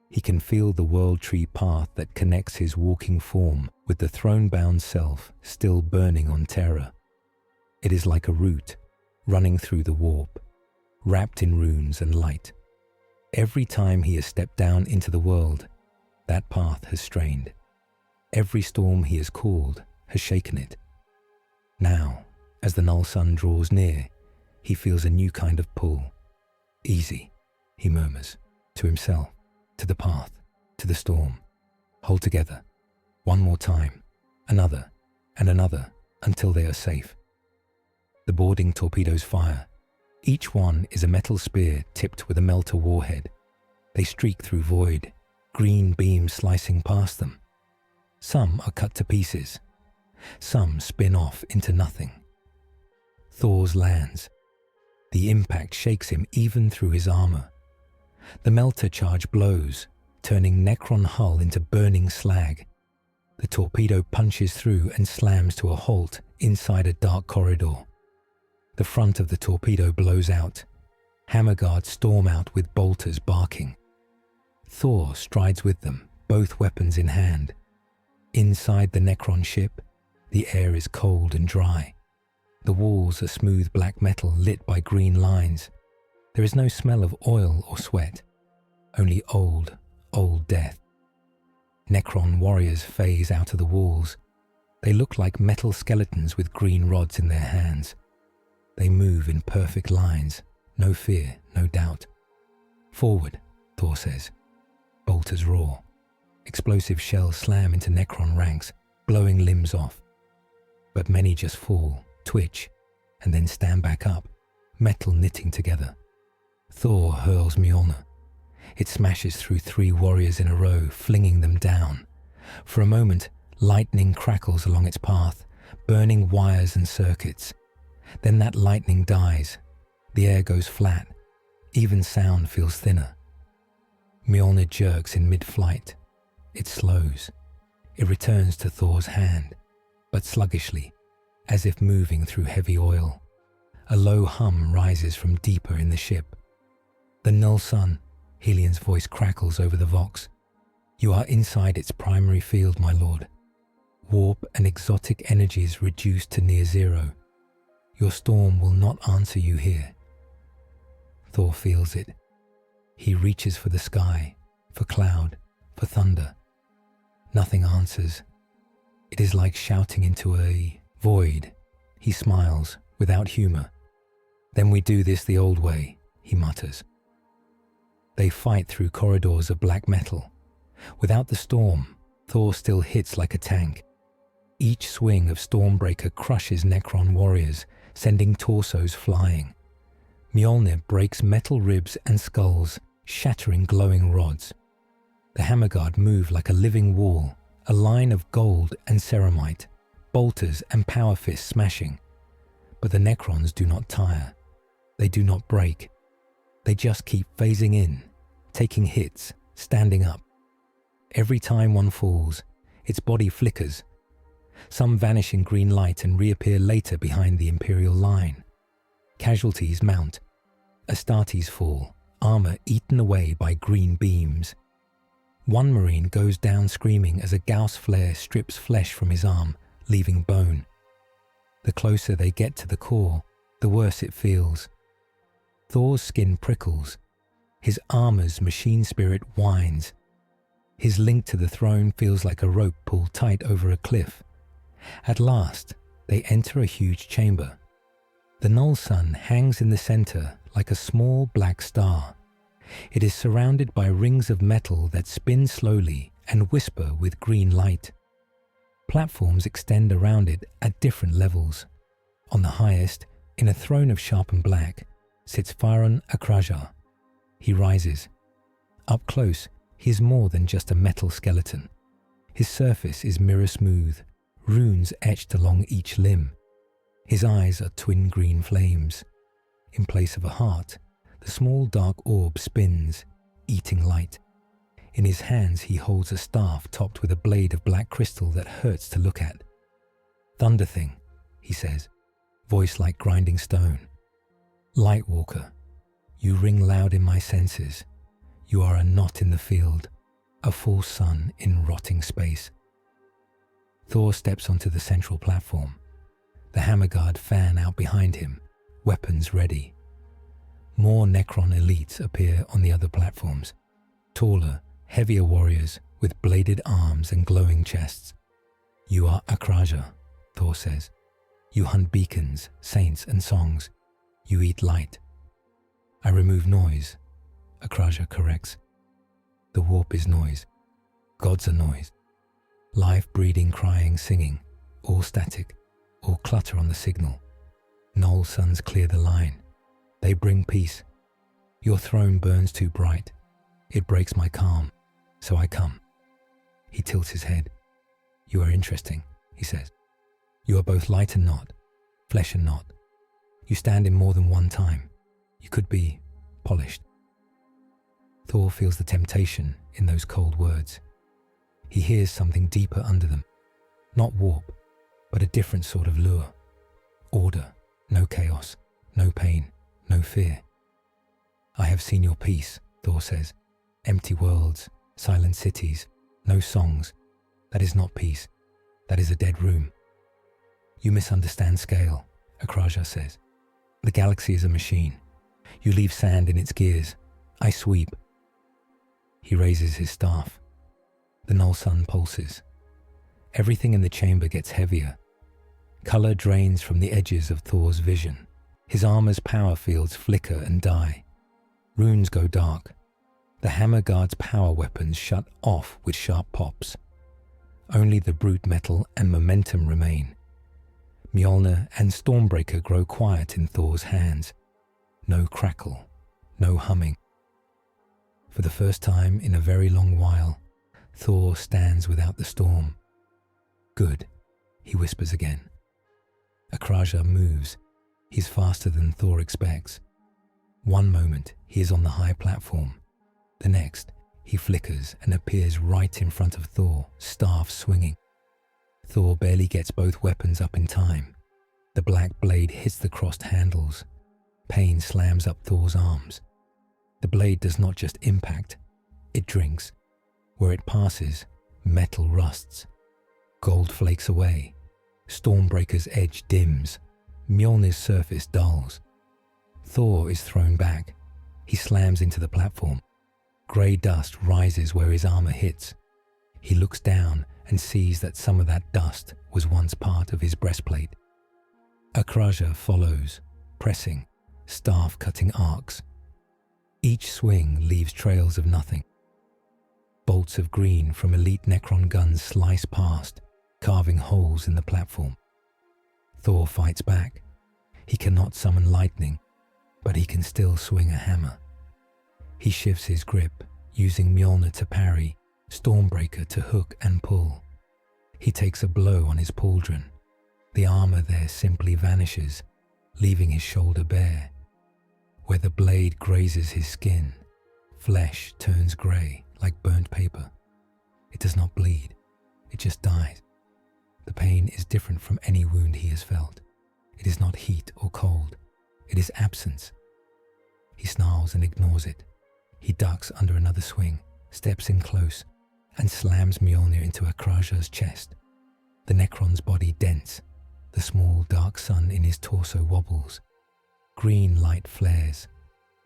He can feel the world tree path that connects his walking form with the throne-bound self still burning on Terra. It is like a route, running through the warp, wrapped in runes and light. Every time he has stepped down into the world, that path has strained. Every storm he has called has shaken it. Now, as the Null-Sun draws near, he feels a new kind of pull. Easy, he murmurs, to himself, to the path, to the storm. Hold together. One more time, another, and another, until they are safe. The boarding torpedoes fire. Each one is a metal spear tipped with a melter warhead. They streak through void, green beams slicing past them. Some are cut to pieces. Some spin off into nothing. Thor's lands. The impact shakes him even through his armor. The melter charge blows, turning Necron hull into burning slag. The torpedo punches through and slams to a halt inside a dark corridor. The front of the torpedo blows out. Hammer guards storm out with bolters barking. Thor strides with them, both weapons in hand. Inside the Necron ship, the air is cold and dry. The walls are smooth black metal lit by green lines. There is no smell of oil or sweat, only old, old death. Necron warriors phase out of the walls. They look like metal skeletons with green rods in their hands. They move in perfect lines, no fear, no doubt. Forward, Thor says. Bolters roar. Explosive shells slam into Necron ranks, blowing limbs off. But many just fall, twitch, and then stand back up, metal knitting together. Thor hurls Mjolnir. It smashes through 3 warriors in a row, flinging them down. For a moment, lightning crackles along its path, burning wires and circuits. Then that lightning dies. The air goes flat. Even sound feels thinner. Mjolnir jerks in mid-flight. It slows. It returns to Thor's hand, but sluggishly, as if moving through heavy oil. A low hum rises from deeper in the ship. The Null-Sun, Helian's voice crackles over the Vox. You are inside its primary field, my lord. Warp and exotic energies reduced to near zero. Your storm will not answer you here. Thor feels it. He reaches for the sky, for cloud, for thunder. Nothing answers. It is like shouting into a void. He smiles, without humor. Then we do this the old way, he mutters. They fight through corridors of black metal. Without the storm, Thor still hits like a tank. Each swing of Stormbreaker crushes Necron warriors, sending torsos flying. Mjolnir breaks metal ribs and skulls, shattering glowing rods. The Hammer Guard move like a living wall, a line of gold and ceramite, bolters and power fists smashing. But the Necrons do not tire. They do not break. They just keep phasing in, taking hits, standing up. Every time one falls, its body flickers. Some vanish in green light and reappear later behind the Imperial line. Casualties mount. Astartes fall, armor eaten away by green beams. One Marine goes down screaming as a Gauss flare strips flesh from his arm, leaving bone. The closer they get to the core, the worse it feels. Thor's skin prickles. His armor's machine spirit whines. His link to the throne feels like a rope pulled tight over a cliff. At last, they enter a huge chamber. The Null-Sun hangs in the center like a small black star. It is surrounded by rings of metal that spin slowly and whisper with green light. Platforms extend around it at different levels. On the highest, in a throne of sharpened black, sits Phaeron Akrajar. He rises. Up close, he is more than just a metal skeleton. His surface is mirror smooth, runes etched along each limb. His eyes are twin green flames. In place of a heart, the small dark orb spins, eating light. In his hands he holds a staff topped with a blade of black crystal that hurts to look at. Thunder thing, he says, voice like grinding stone. Lightwalker, you ring loud in my senses. You are a knot in the field, a false sun in rotting space. Thor steps onto the central platform. The Hammer Guard fan out behind him, weapons ready. More Necron elites appear on the other platforms, taller, heavier warriors with bladed arms and glowing chests. You are Akrajar, Thor says. You hunt beacons, saints and songs. You eat light. I remove noise, Akrajar corrects. The warp is noise. Gods are noise. Life breeding, crying, singing, all static, all clutter on the signal. Null-Suns clear the line. They bring peace. Your throne burns too bright. It breaks my calm, so I come. He tilts his head. You are interesting, he says. You are both light and not, flesh and not. You stand in more than one time. You could be polished. Thor feels the temptation in those cold words. He hears something deeper under them. Not warp, but a different sort of lure. Order, no chaos, no pain, no fear. I have seen your peace, Thor says. Empty worlds, silent cities, no songs. That is not peace. That is a dead room. You misunderstand scale, Akraja says. The galaxy is a machine. You leave sand in its gears. I sweep. He raises his staff. The Null-Sun pulses. Everything in the chamber gets heavier. Color drains from the edges of Thor's vision. His armor's power fields flicker and die. Runes go dark. The hammer guard's power weapons shut off with sharp pops. Only the brute metal and momentum remain. Mjolnir and Stormbreaker grow quiet in Thor's hands. No crackle, no humming. For the first time in a very long while, Thor stands without the storm. Good, he whispers again. Akraja moves. He's faster than Thor expects. One moment, he is on the high platform. The next, he flickers and appears right in front of Thor, staff swinging. Thor barely gets both weapons up in time. The black blade hits the crossed handles. Pain slams up Thor's arms. The blade does not just impact, it drinks. Where it passes, metal rusts. Gold flakes away. Stormbreaker's edge dims. Mjolnir's surface dulls. Thor is thrown back. He slams into the platform. Grey dust rises where his armor hits. He looks down and sees that some of that dust was once part of his breastplate. Akraja follows, pressing, staff cutting arcs. Each swing leaves trails of nothing. Bolts of green from elite Necron guns slice past, carving holes in the platform. Thor fights back. He cannot summon lightning, but he can still swing a hammer. He shifts his grip, using Mjolnir to parry, Stormbreaker to hook and pull. He takes a blow on his pauldron. The armor there simply vanishes, leaving his shoulder bare. Where the blade grazes his skin, flesh turns grey like burnt paper. It does not bleed, it just dies. The pain is different from any wound he has felt. It is not heat or cold, it is absence. He snarls and ignores it. He ducks under another swing, steps in close, and slams Mjolnir into Akraja's chest. The Necron's body dents. The small dark sun in his torso wobbles. Green light flares.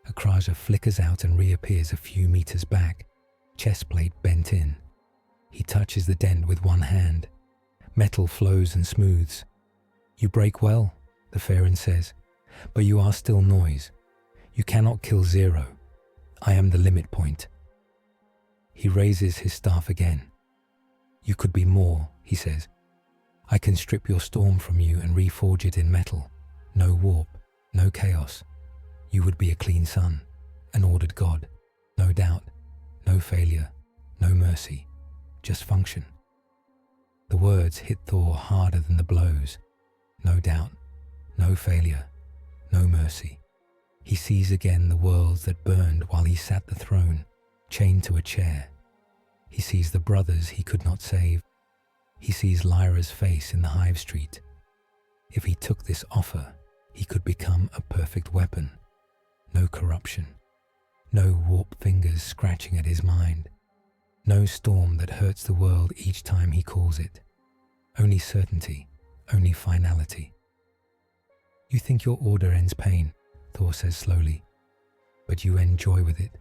Akraja flickers out and reappears a few meters back, chestplate bent in. He touches the dent with one hand. Metal flows and smooths. You break well, the Phaeron says, but you are still noise. You cannot kill zero. I am the limit point. He raises his staff again. You could be more, he says. I can strip your storm from you and reforge it in metal. No warp, no chaos. You would be a clean sun, an ordered god. No doubt, no failure, no mercy, just function. The words hit Thor harder than the blows. No doubt, no failure, no mercy. He sees again the worlds that burned while he sat the throne, chained to a chair. He sees the brothers he could not save. He sees Lyra's face in the hive street. If he took this offer, he could become a perfect weapon. No corruption. No warp fingers scratching at his mind. No storm that hurts the world each time he calls it. Only certainty, only finality. You think your order ends pain, Thor says slowly, but you end joy with it.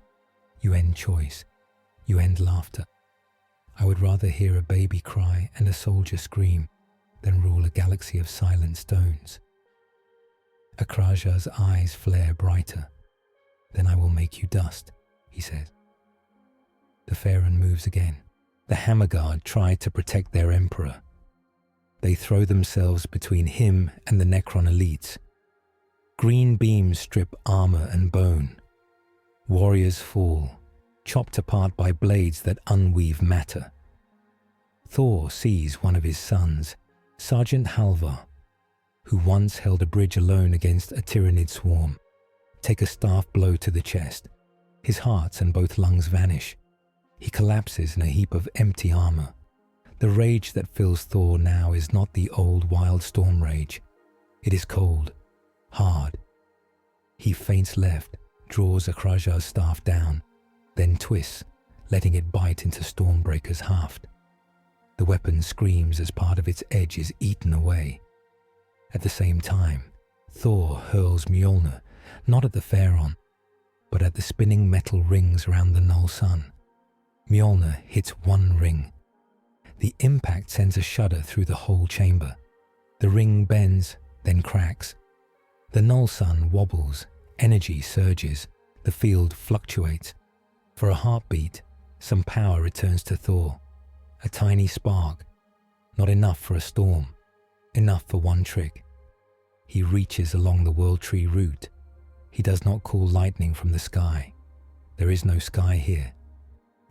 You end choice. You end laughter. I would rather hear a baby cry and a soldier scream than rule a galaxy of silent stones. Akraja's eyes flare brighter. Then I will make you dust, he says. The Phaeron moves again. The Hammer Guard try to protect their emperor. They throw themselves between him and the Necron elites. Green beams strip armor and bone. Warriors fall, chopped apart by blades that unweave matter. Thor sees one of his sons, Sergeant Halvar, who once held a bridge alone against a Tyranid swarm. take a staff blow to the chest. His heart and both lungs vanish. He collapses in a heap of empty armor. The rage that fills Thor now is not the old wild storm rage. It is cold, hard. He feints left, draws Akraja's staff down, then twists, letting it bite into Stormbreaker's haft. The weapon screams as part of its edge is eaten away. At the same time, Thor hurls Mjolnir, not at the Phaeron, but at the spinning metal rings around the Null-Sun. Mjolnir hits one ring. The impact sends a shudder through the whole chamber. The ring bends, then cracks. The Null-Sun wobbles, energy surges, the field fluctuates. For a heartbeat, some power returns to Thor. A tiny spark, not enough for a storm, enough for one trick. He reaches along the World Tree root. He does not call lightning from the sky. There is no sky here.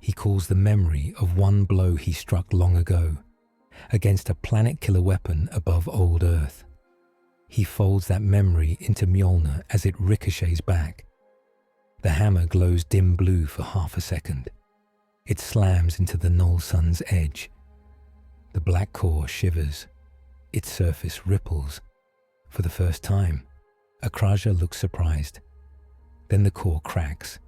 He calls the memory of one blow he struck long ago, against a planet-killer weapon above old Earth. He folds that memory into Mjolnir as it ricochets back. The hammer glows dim blue for half a second. It slams into the Null-Sun's edge. The black core shivers. Its surface ripples. For the first time, Akraja looks surprised. Then the core cracks.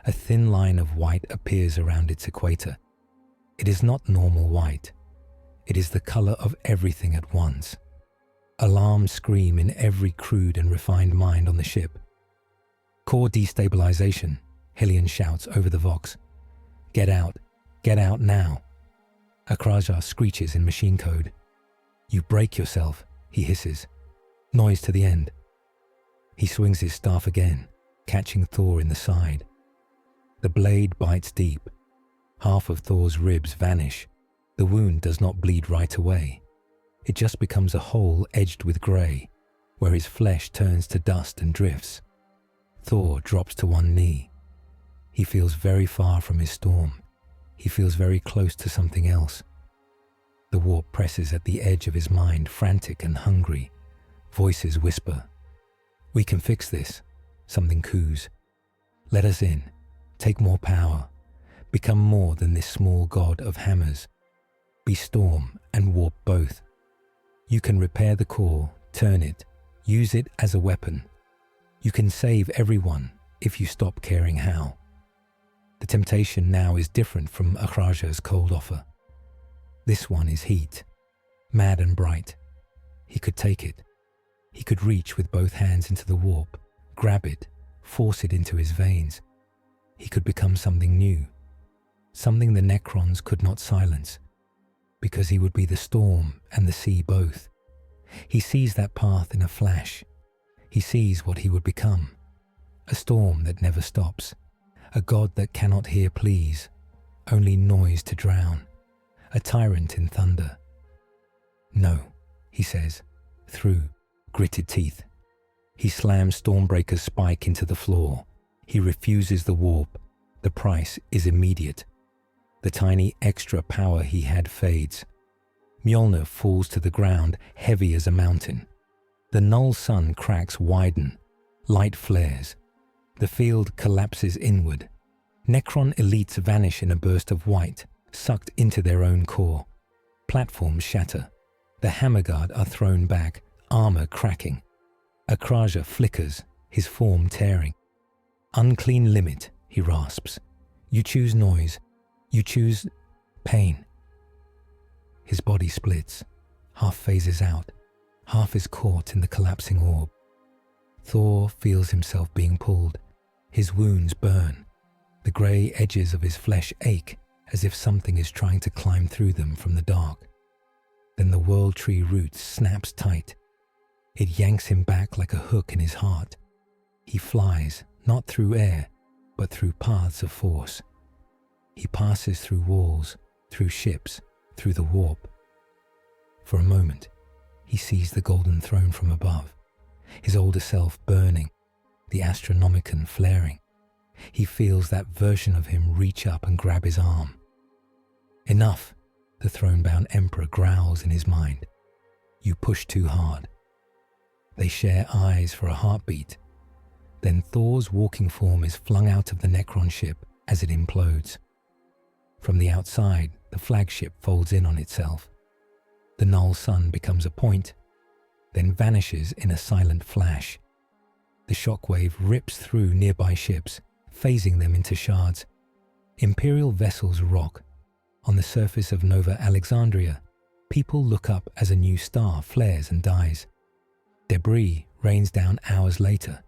A thin line of white appears around its equator. It is not normal white. It is the color of everything at once. Alarms scream in every crude and refined mind on the ship. Core destabilization, Hillian shouts over the Vox. Get out now. Akraja screeches in machine code. You break yourself, he hisses. Noise to the end. He swings his staff again, catching Thor in the side. The blade bites deep. Half of Thor's ribs vanish. The wound does not bleed right away. It just becomes a hole edged with grey, where his flesh turns to dust and drifts. Thor drops to one knee. He feels very far from his storm. He feels very close to something else. The warp presses at the edge of his mind, frantic and hungry. Voices whisper. We can fix this, something coos. Let us in. Take more power. Become more than this small god of hammers. Be storm and warp both. You can repair the core, turn it, use it as a weapon. You can save everyone if you stop caring how. The temptation now is different from Akraja's cold offer. This one is heat, mad and bright. He could take it. He could reach with both hands into the warp, grab it, force it into his veins. He could become something new, something the Necrons could not silence, because he would be the storm and the sea both. He sees that path in a flash. He sees what he would become, a storm that never stops, a god that cannot hear pleas, only noise to drown, a tyrant in thunder. No, he says, through gritted teeth. He slams Stormbreaker's spike into the floor. He refuses the warp. The price is immediate. The tiny extra power he had fades. Mjolnir falls to the ground, heavy as a mountain. The Null-Sun cracks widen. Light flares. The field collapses inward. Necron elites vanish in a burst of white, sucked into their own core. Platforms shatter. The hammer guard are thrown back, armor cracking. Akraja flickers, his form tearing. Unclean limit, he rasps. You choose noise. You choose pain. His body splits. Half phases out. Half is caught in the collapsing orb. Thor feels himself being pulled. His wounds burn. The grey edges of his flesh ache as if something is trying to climb through them from the dark. Then the World Tree root snaps tight. It yanks him back like a hook in his heart. He flies, not through air, but through paths of force. He passes through walls, through ships, through the warp. For a moment, he sees the golden throne from above, his older self burning, the Astronomicon flaring. He feels that version of him reach up and grab his arm. Enough, the throne-bound emperor growls in his mind. You push too hard. They share eyes for a heartbeat. Then Thor's walking form is flung out of the Necron ship as it implodes. From the outside, the flagship folds in on itself. The Null-Sun becomes a point, then vanishes in a silent flash. The shockwave rips through nearby ships, phasing them into shards. Imperial vessels rock. On the surface of Nova Alexandria, people look up as a new star flares and dies. Debris rains down hours later.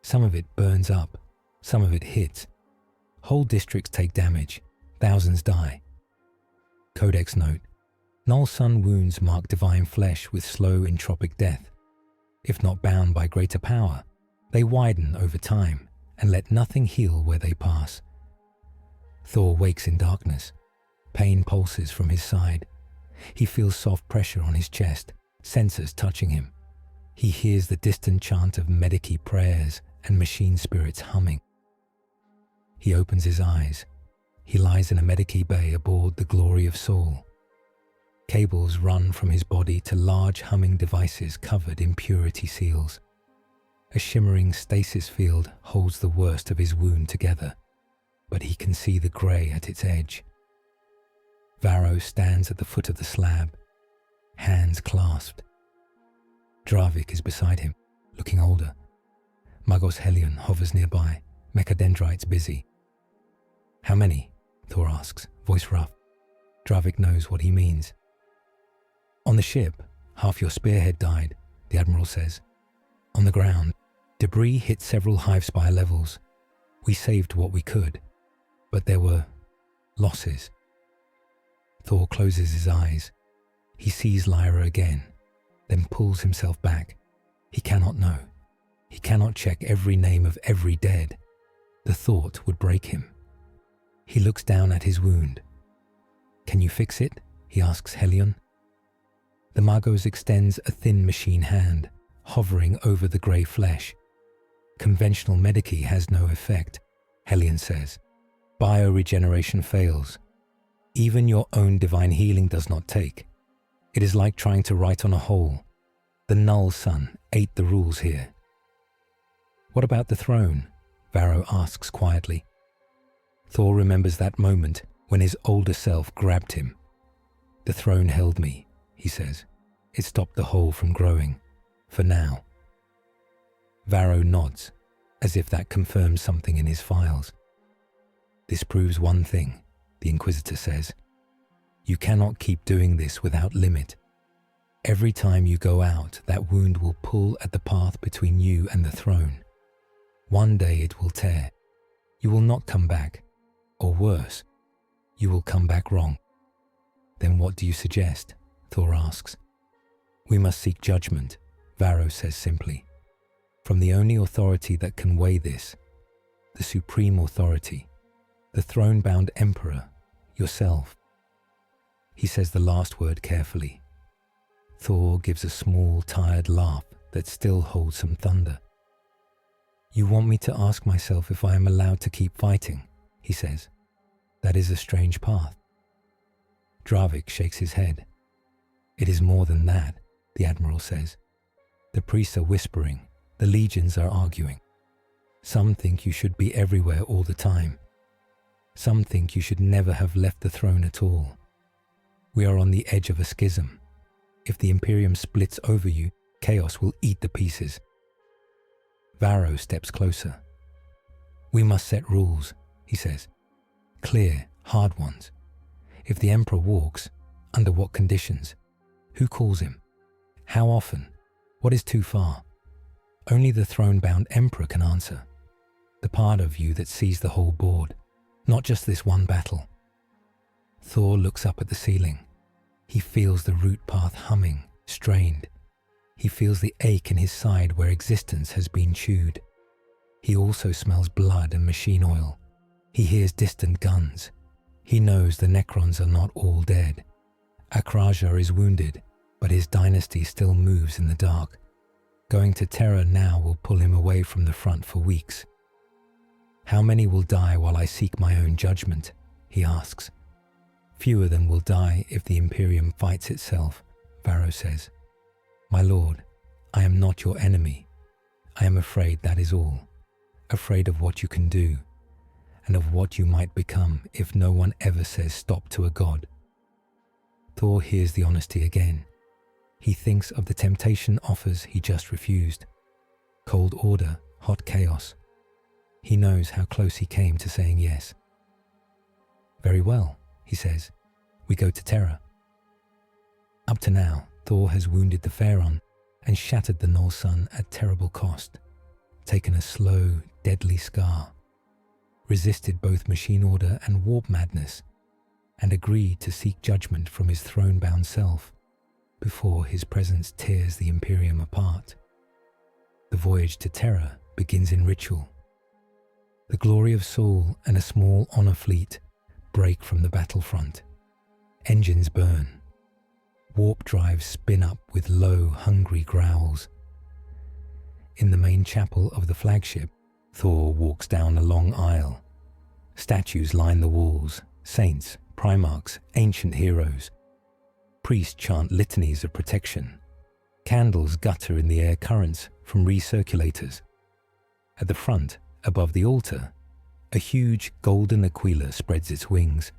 Some of it burns up, some of it hits. Whole districts take damage, thousands die. Codex note: Null-Sun wounds mark divine flesh with slow entropic death. If not bound by greater power, they widen over time and let nothing heal where they pass. Thor wakes in darkness. Pain pulses from his side. He feels soft pressure on his chest, sensors touching him. He hears the distant chant of Medici prayers and machine spirits humming. He opens his eyes. He lies in a Medici bay aboard the Glory of Saul. Cables run from his body to large humming devices covered in purity seals. A shimmering stasis field holds the worst of his wound together, but he can see the grey at its edge. Varro stands at the foot of the slab, hands clasped. Dravik is beside him, looking older. Magos Helion hovers nearby, mechadendrites busy. "How many?" Thor asks, voice rough. Dravik knows what he means. "On the ship, half your spearhead died," the Admiral says. "On the ground, debris hit several Hivespire levels. We saved what we could, but there were losses." Thor closes his eyes. He sees Lyra again, then pulls himself back. He cannot know. He cannot check every name of every dead. The thought would break him. He looks down at his wound. "Can you fix it?" he asks Helion. The Magos extends a thin machine hand, hovering over the grey flesh. "Conventional Medici has no effect," Helion says. "Bioregeneration fails. Even your own divine healing does not take. It is like trying to write on a hole. The Null-Sun ate the rules here." "What about the throne?" Varro asks quietly. Thor remembers that moment when his older self grabbed him. "The throne held me," he says. "It stopped the hole from growing. For now." Varro nods, as if that confirms something in his files. "This proves one thing," the Inquisitor says. "You cannot keep doing this without limit. Every time you go out, that wound will pull at the path between you and the throne. One day it will tear. You will not come back. Or worse, you will come back wrong." "Then what do you suggest?" Thor asks. "We must seek judgment," Varro says simply. "From the only authority that can weigh this, the supreme authority, the throne-bound emperor, yourself." He says the last word carefully. Thor gives a small, tired laugh that still holds some thunder. "You want me to ask myself if I am allowed to keep fighting?" he says. "That is a strange path." Dravik shakes his head. "It is more than that," the Admiral says. "The priests are whispering, the legions are arguing. Some think you should be everywhere all the time. Some think you should never have left the throne at all. We are on the edge of a schism. If the Imperium splits over you, chaos will eat the pieces." Varro steps closer. "We must set rules," he says. "Clear, hard ones. If the Emperor walks, under what conditions? Who calls him? How often? What is too far? Only the throne-bound Emperor can answer. The part of you that sees the whole board, not just this one battle." Thor looks up at the ceiling. He feels the root path humming, strained. He feels the ache in his side where existence has been chewed. He also smells blood and machine oil. He hears distant guns. He knows the Necrons are not all dead. Akraja is wounded, but his dynasty still moves in the dark. Going to Terra now will pull him away from the front for weeks. "How many will die while I seek my own judgment?" he asks. "Fewer than will die if the Imperium fights itself," Varro says. "My lord, I am not your enemy. I am afraid that is all." afraid of what you can do, and of what you might become if no one ever says stop to a god. Thor hears the honesty again. He thinks of the temptation offers he just refused. Cold order, hot chaos. He knows how close he came to saying yes. Very well, he says. We go to Terra. Up to now, Thor has wounded the Phaeron and shattered the Null-Sun at terrible cost, taken a slow, deadly scar, resisted both machine order and warp madness, and agreed to seek judgment from his throne-bound self before his presence tears the Imperium apart. The voyage to Terra begins in ritual. The glory of Saul and a small honor fleet break from the battlefront. Engines burn. Warp drives spin up with low, hungry growls. In the main chapel of the flagship, Thor walks down a long aisle. Statues line the walls, saints, primarchs, ancient heroes. Priests chant litanies of protection. Candles gutter in the air currents from recirculators. At the front, above the altar, a huge golden aquila spreads its wings.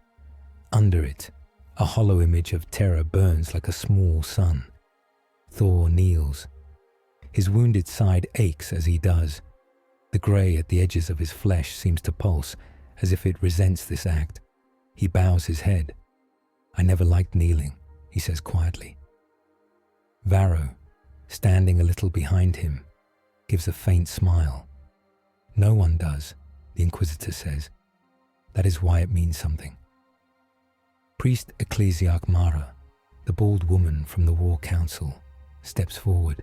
Under it, a hollow image of Terra burns like a small sun. Thor kneels. His wounded side aches as he does. The grey at the edges of his flesh seems to pulse as if it resents this act. He bows his head. I never liked kneeling, he says quietly. Varro, standing a little behind him, gives a faint smile. No one does, the Inquisitor says. That is why it means something. Priest Ecclesiarch Mara, the bald woman from the War Council, steps forward.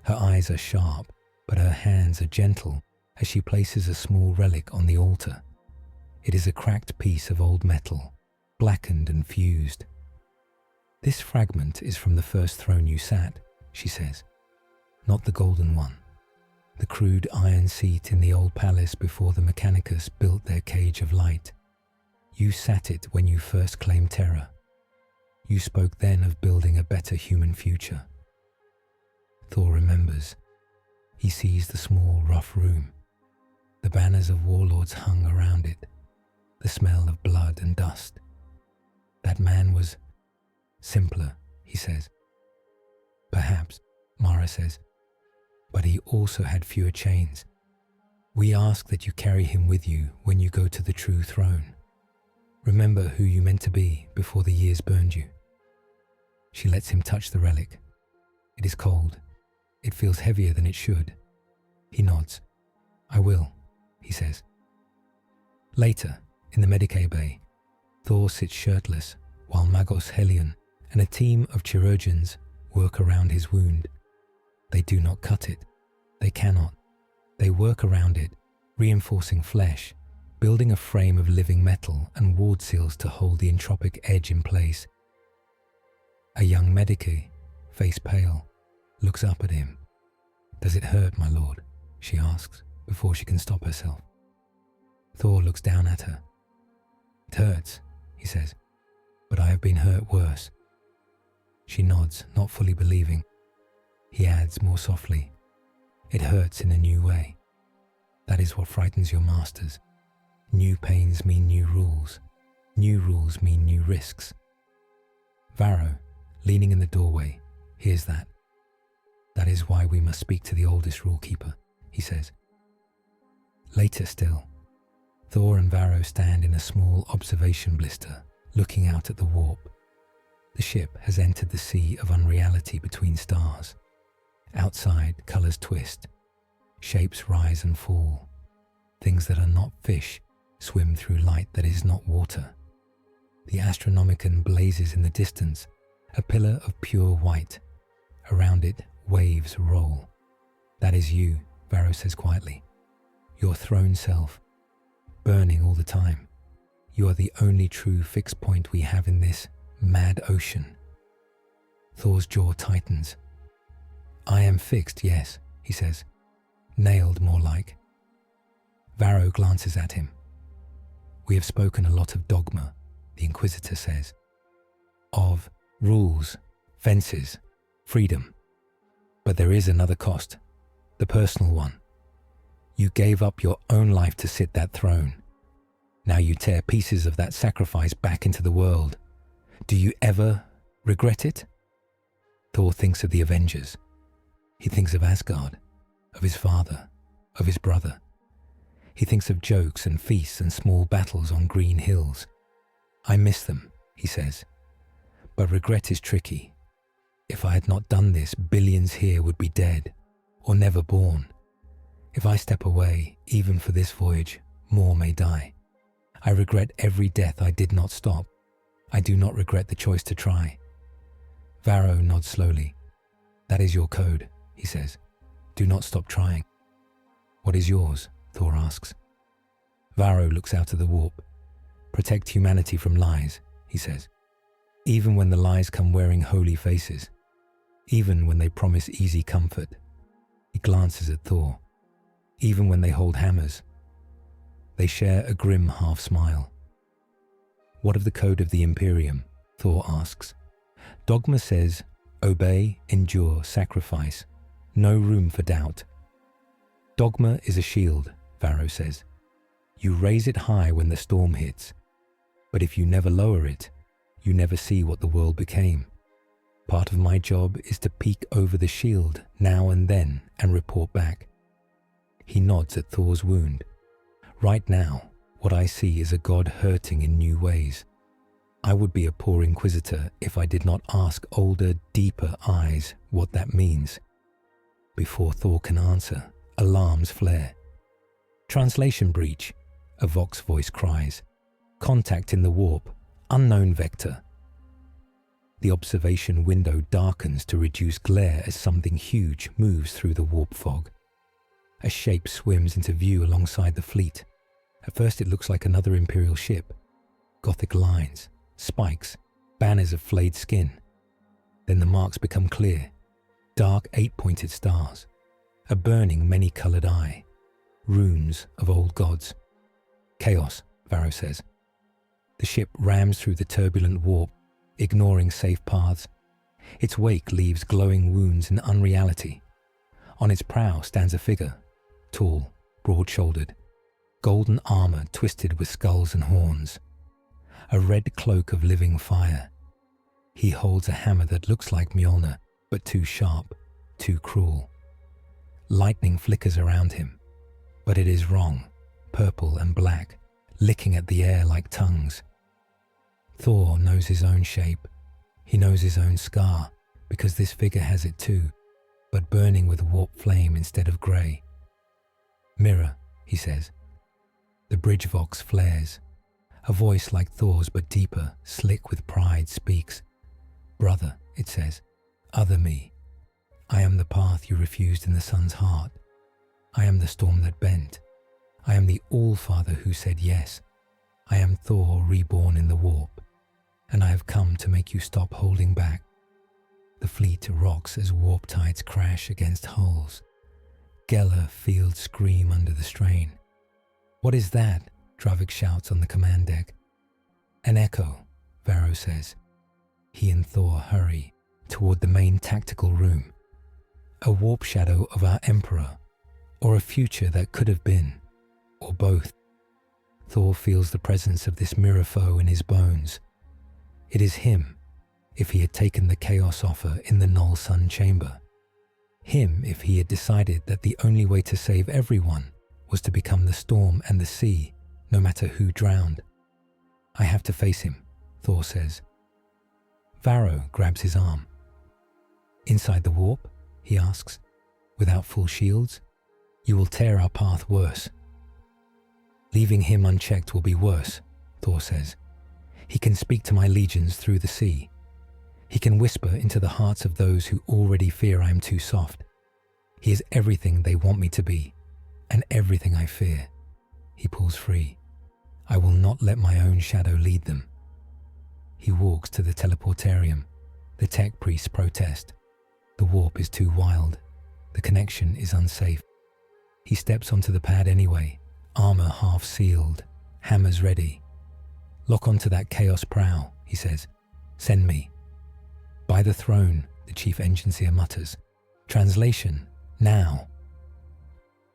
Her eyes are sharp, but her hands are gentle as she places a small relic on the altar. It is a cracked piece of old metal, blackened and fused. This fragment is from the first throne you sat, she says, not the golden one. The crude iron seat in the old palace before the Mechanicus built their cage of light. You sat it when you first claimed Terra. You spoke then of building a better human future. Thor remembers. He sees the small, rough room. The banners of warlords hung around it. The smell of blood and dust. That man was simpler, he says. Perhaps, Mara says. But he also had fewer chains. We ask that you carry him with you when you go to the true throne. Remember who you meant to be before the years burned you. She lets him touch the relic. It is cold. It feels heavier than it should. He nods. I will, he says. Later, in the Medicae Bay, Thor sits shirtless while Magos Helion and a team of chirurgeons work around his wound. They do not cut it. They cannot. They work around it, reinforcing flesh, building a frame of living metal and ward seals to hold the entropic edge in place. A young Medicae, face pale, looks up at him. Does it hurt, my lord? She asks, before she can stop herself. Thor looks down at her. It hurts, he says, but I have been hurt worse. She nods, not fully believing. He adds more softly, it hurts in a new way. That is what frightens your masters. New pains mean new rules. New rules mean new risks. Varro, leaning in the doorway, hears that. That is why we must speak to the oldest rule keeper, he says. Later still, Thor and Varro stand in a small observation blister, looking out at the warp. The ship has entered the sea of unreality between stars. Outside, colours twist. Shapes rise and fall. Things that are not fish swim through light that is not water. The Astronomicon blazes in the distance, a pillar of pure white. Around it, waves roll. That is you, Varro says quietly. Your throne self, burning all the time. You are the only true fixed point we have in this mad ocean. Thor's jaw tightens. I am fixed, yes, he says. Nailed, more like. Varro glances at him. We have spoken a lot of dogma, the Inquisitor says. Of rules, fences, freedom. But there is another cost, the personal one. You gave up your own life to sit that throne. Now you tear pieces of that sacrifice back into the world. Do you ever regret it? Thor thinks of the Avengers. He thinks of Asgard, of his father, of his brother. He thinks of jokes and feasts and small battles on green hills. I miss them, he says. But regret is tricky. If I had not done this, billions here would be dead or never born. If I step away, even for this voyage, more may die. I regret every death I did not stop. I do not regret the choice to try. Varro nods slowly. That is your code, he says. Do not stop trying. What is yours? Thor asks. Varro looks out of the warp. Protect humanity from lies, he says. Even when the lies come wearing holy faces. Even when they promise easy comfort. He glances at Thor. Even when they hold hammers. They share a grim half-smile. What of the code of the Imperium? Thor asks. Dogma says, obey, endure, sacrifice. No room for doubt. Dogma is a shield, Varro says. You raise it high when the storm hits. But if you never lower it, you never see what the world became. Part of my job is to peek over the shield now and then and report back. He nods at Thor's wound. Right now, what I see is a god hurting in new ways. I would be a poor inquisitor if I did not ask older, deeper eyes what that means. Before Thor can answer, alarms flare. Translation breach, a Vox voice cries. Contact in the warp, unknown vector. The observation window darkens to reduce glare as something huge moves through the warp fog. A shape swims into view alongside the fleet. At first it looks like another Imperial ship. Gothic lines, spikes, banners of flayed skin. Then the marks become clear. Dark 8-pointed stars. A burning many-coloured eye. Runes of old gods. Chaos, Varro says. The ship rams through the turbulent warp, ignoring safe paths. Its wake leaves glowing wounds in unreality. On its prow stands a figure, tall, broad-shouldered, golden armour twisted with skulls and horns. A red cloak of living fire. He holds a hammer that looks like Mjolnir, but too sharp, too cruel. Lightning flickers around him, but it is wrong, purple and black, licking at the air like tongues. Thor knows his own shape. He knows his own scar, because this figure has it too, but burning with warp flame instead of grey. Mirror, he says. The bridge vox flares. A voice like Thor's but deeper, slick with pride, speaks. Brother, it says, other me. I am the path you refused in the sun's heart. I am the storm that bent. I am the All-Father who said yes. I am Thor reborn in the warp, and I have come to make you stop holding back. The fleet rocks as warp tides crash against hulls. Geller fields scream under the strain. What is that? Dravik shouts on the command deck. An echo, Varro says. He and Thor hurry toward the main tactical room. A warp shadow of our Emperor, or a future that could have been, or both. Thor feels the presence of this mirror foe in his bones. It is him, if he had taken the Chaos offer in the Null-Sun chamber. Him, if he had decided that the only way to save everyone was to become the storm and the sea, no matter who drowned. I have to face him, Thor says. Varro grabs his arm. Inside the warp, he asks, without full shields, you will tear our path worse. Leaving him unchecked will be worse, Thor says. He can speak to my legions through the sea. He can whisper into the hearts of those who already fear I am too soft. He is everything they want me to be, and everything I fear. He pulls free. I will not let my own shadow lead them. He walks to the teleportarium. The tech priests protest. The warp is too wild. The connection is unsafe. He steps onto the pad anyway, armor half sealed, hammers ready. Lock onto that Chaos prow, he says. Send me. By the throne, the chief engineer mutters. Translation, now.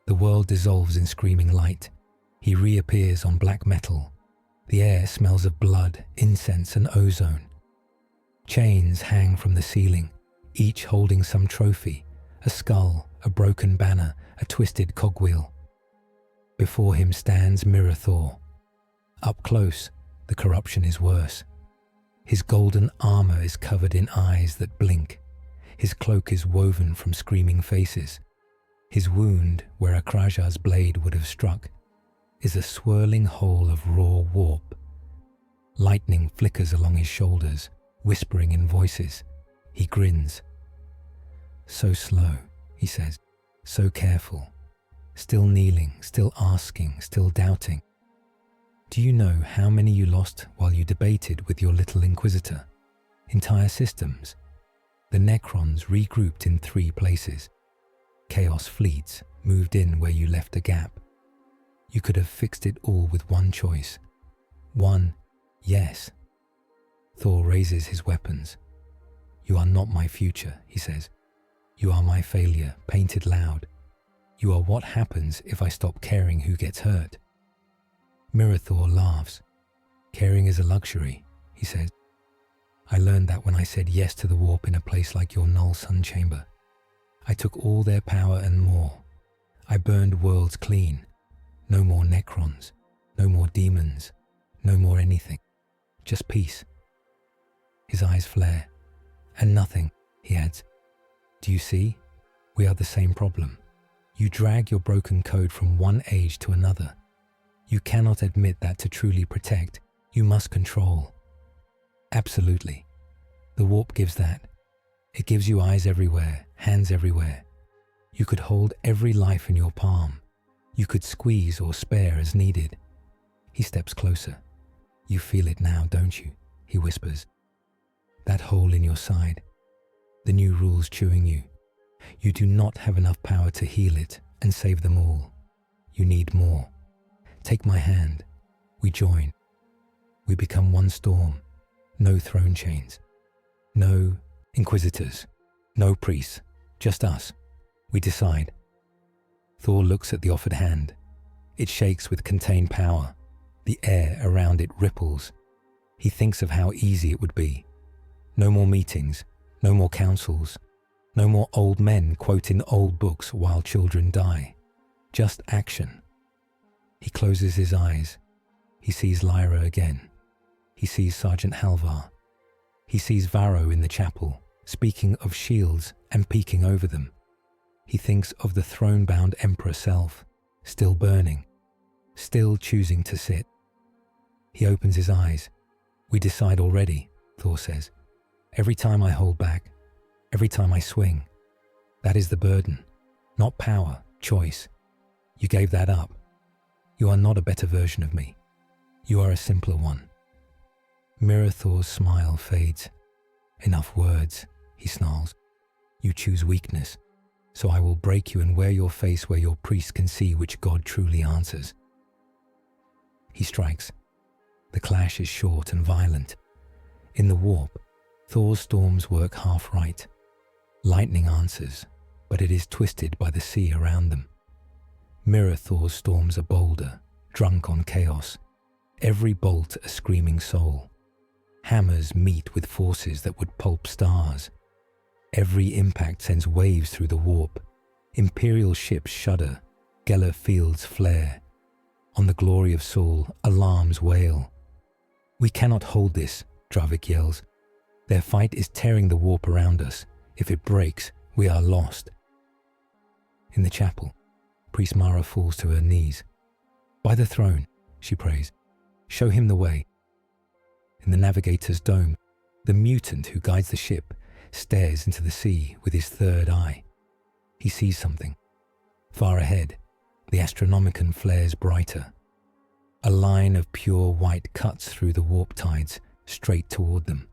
The world dissolves in screaming light. He reappears on black metal. The air smells of blood, incense, and ozone. Chains hang from the ceiling, each holding some trophy, a skull, a broken banner, a twisted cogwheel. Before him stands Mirror-Thor. Up close, the corruption is worse. His golden armor is covered in eyes that blink. His cloak is woven from screaming faces. His wound, where a Kraja's blade would have struck, is a swirling hole of raw warp. Lightning flickers along his shoulders, whispering in voices. He grins. So slow, he says, so careful. Still kneeling, still asking, still doubting. Do you know how many you lost while you debated with your little inquisitor? Entire systems. The Necrons regrouped in 3 places. Chaos fleets moved in where you left a gap. You could have fixed it all with one choice. One yes. Thor raises his weapons. You are not my future, he says. You are my failure, painted loud. You are what happens if I stop caring who gets hurt. Mirror-Thor laughs. Caring is a luxury, he says. I learned that when I said yes to the warp in a place like your Null-Sun chamber. I took all their power and more. I burned worlds clean. No more Necrons, no more demons, no more anything. Just peace. His eyes flare. And nothing, he adds. Do you see? We are the same problem. You drag your broken code from one age to another. You cannot admit that to truly protect, you must control. Absolutely. The warp gives that. It gives you eyes everywhere, hands everywhere. You could hold every life in your palm. You could squeeze or spare as needed. He steps closer. You feel it now, don't you? He whispers. That hole in your side. The new rules chewing you. You do not have enough power to heal it and save them all. You need more. Take my hand. We join. We become one storm. No throne chains. No inquisitors. No priests. Just us. We decide. Thor looks at the offered hand. It shakes with contained power. The air around it ripples. He thinks of how easy it would be. No more meetings. No more councils. No more old men quoting old books while children die. Just action. He closes his eyes. He sees Lyra again. He sees Sergeant Halvar. He sees Varro in the chapel, speaking of shields and peeking over them. He thinks of the throne-bound Emperor self, still burning, still choosing to sit. He opens his eyes. We decide already, Thor says. Every time I hold back, every time I swing, that is the burden, not power, choice. You gave that up. You are not a better version of me. You are a simpler one. Mirror-Thor's smile fades. Enough words, he snarls. You choose weakness, so I will break you and wear your face where your priests can see which God truly answers. He strikes. The clash is short and violent. In the warp, Thor's storms work half right. Lightning answers, but it is twisted by the sea around them. Mirror-Thor's storms are bolder, drunk on chaos. Every bolt a screaming soul. Hammers meet with forces that would pulp stars. Every impact sends waves through the warp. Imperial ships shudder. Geller fields flare. On the glory of Sol, alarms wail. We cannot hold this, Dravik yells. Their fight is tearing the warp around us. If it breaks, we are lost. In the chapel, Priest Mara falls to her knees. By the throne, she prays. Show him the way. In the navigator's dome, the mutant who guides the ship stares into the sea with his third eye. He sees something. Far ahead, the Astronomicon flares brighter. A line of pure white cuts through the warp tides straight toward them.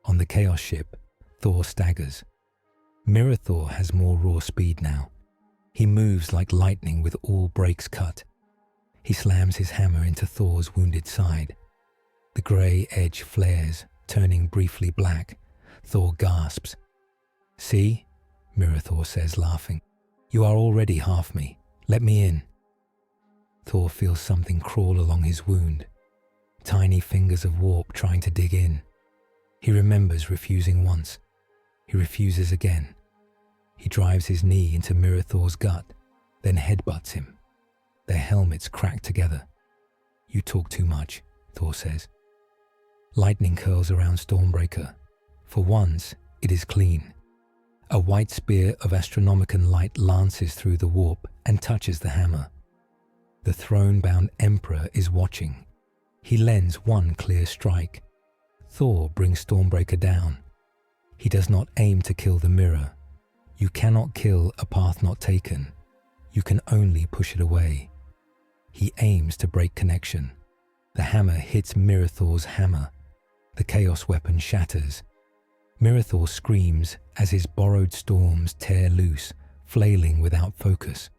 On the Chaos ship, Thor staggers. Mirror-Thor has more raw speed now. He moves like lightning with all brakes cut. He slams his hammer into Thor's wounded side. The grey edge flares, turning briefly black. Thor gasps. See? Mirror-Thor says, laughing. You are already half me. Let me in. Thor feels something crawl along his wound, tiny fingers of warp trying to dig in. He remembers refusing once. He refuses again. He drives his knee into Mirror-Thor's gut, then headbutts him. Their helmets crack together. You talk too much, Thor says. Lightning curls around Stormbreaker. For once, it is clean. A white spear of astronomican light lances through the warp and touches the hammer. The throne-bound Emperor is watching. He lends one clear strike. Thor brings Stormbreaker down. He does not aim to kill the mirror. You cannot kill a path not taken. You can only push it away. He aims to break connection. The hammer hits Mirror-Thor's hammer. The chaos weapon shatters. Mirror-Thor screams as his borrowed storms tear loose, flailing without focus.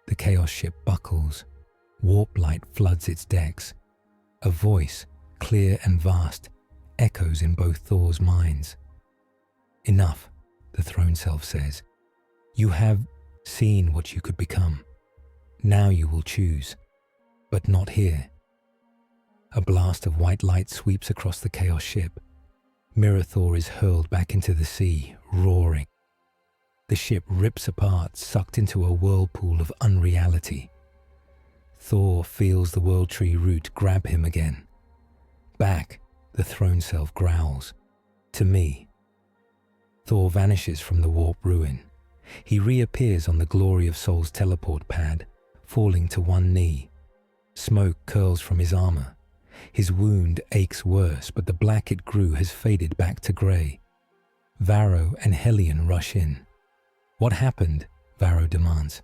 The chaos ship buckles. Warp light floods its decks. A voice, clear and vast, echoes in both Thor's minds. Enough, the throne self says. You have seen what you could become. Now you will choose, but not here. A blast of white light sweeps across the chaos ship. Mirror-Thor is hurled back into the sea, roaring. The ship rips apart, sucked into a whirlpool of unreality. Thor feels the World Tree root grab him again. Back, the throne self growls. To me. Thor vanishes from the warp ruin. He reappears on the Glory of Souls teleport pad, falling to one knee. Smoke curls from his armor. His wound aches worse, but the black it grew has faded back to grey. Varro and Hellion rush in. What happened? Varro demands.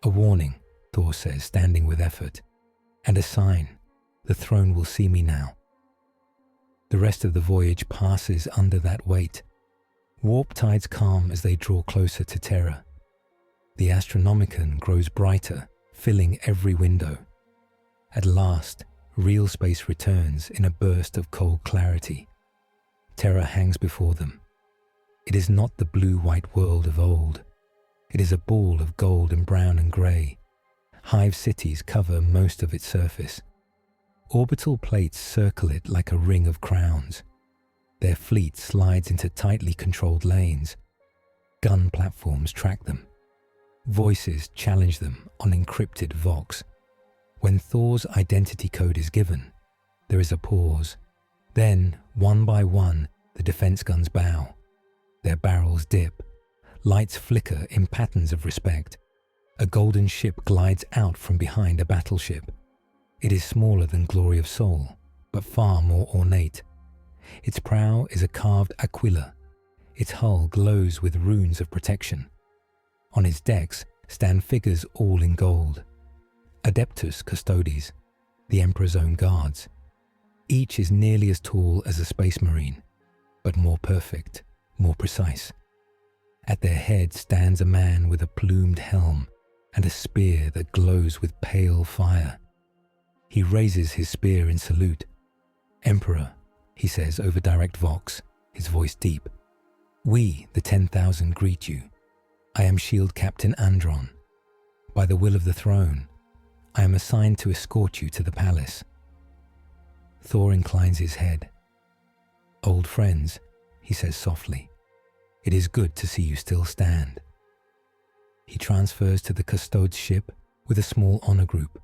A warning, Thor says, standing with effort. And a sign. The throne will see me now. The rest of the voyage passes under that weight. Warp tides calm as they draw closer to Terra. The Astronomicon grows brighter, filling every window. At last, real space returns in a burst of cold clarity. Terra hangs before them. It is not the blue-white world of old. It is a ball of gold and brown and grey. Hive cities cover most of its surface. Orbital plates circle it like a ring of crowns. Their fleet slides into tightly controlled lanes. Gun platforms track them. Voices challenge them on encrypted Vox. When Thor's identity code is given, there is a pause. Then, one by one, the defense guns bow. Their barrels dip. Lights flicker in patterns of respect. A golden ship glides out from behind a battleship. It is smaller than Glory of Soul, but far more ornate. Its prow is a carved aquila. Its hull glows with runes of protection. On its decks stand figures all in gold. Adeptus Custodes, the Emperor's own guards. Each is nearly as tall as a space marine, but more perfect, more precise. At their head stands a man with a plumed helm and a spear that glows with pale fire. He raises his spear in salute. Emperor, he says over direct Vox, his voice deep. We, the 10,000, greet you. I am Shield Captain Andron. By the will of the throne, I am assigned to escort you to the palace. Thor inclines his head. Old friends, he says softly. It is good to see you still stand. He transfers to the Custodes ship with a small honor group.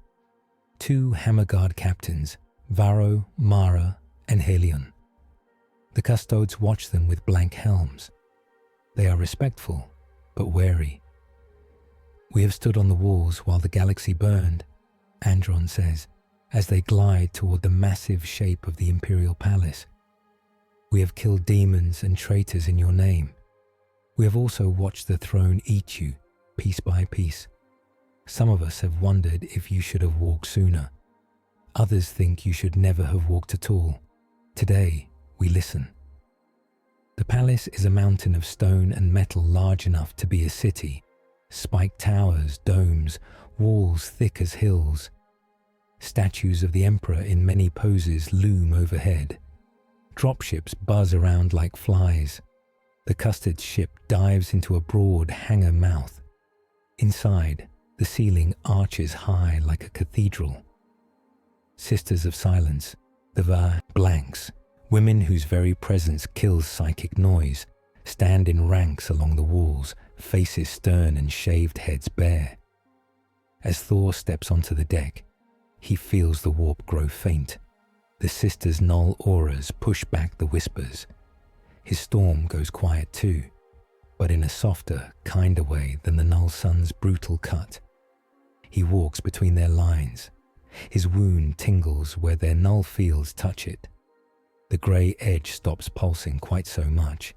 2 Hammerguard captains, Varro, Mara, and Helion. The Custodes watch them with blank helms. They are respectful, but wary. We have stood on the walls while the galaxy burned, Andron says, as they glide toward the massive shape of the Imperial Palace. We have killed demons and traitors in your name. We have also watched the throne eat you, piece by piece. Some of us have wondered if you should have walked sooner. Others think you should never have walked at all. Today, we listen. The palace is a mountain of stone and metal large enough to be a city. Spiked towers, domes, walls thick as hills. Statues of the Emperor in many poses loom overhead. Dropships buzz around like flies. The Custard ship dives into a broad hangar mouth. Inside, The ceiling arches high like a cathedral. Sisters of silence, the blanks, women whose very presence kills psychic noise, stand in ranks along the walls, faces stern and shaved heads bare. As Thor steps onto the deck, he feels the warp grow faint. The sisters' null auras push back the whispers. His storm goes quiet too, but in a softer, kinder way than the Null-Sun's brutal cut. He walks between their lines. His wound tingles where their null fields touch it. The grey edge stops pulsing quite so much.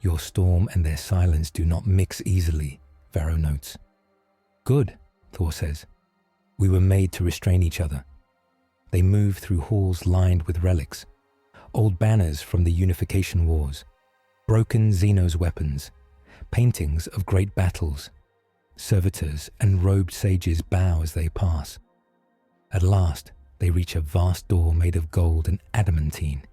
Your storm and their silence do not mix easily, Varro notes. Good, Thor says. We were made to restrain each other. They move through halls lined with relics, old banners from the Unification Wars, broken Xenos weapons, paintings of great battles. Servitors and robed sages bow as they pass. At last, they reach a vast door made of gold and adamantine.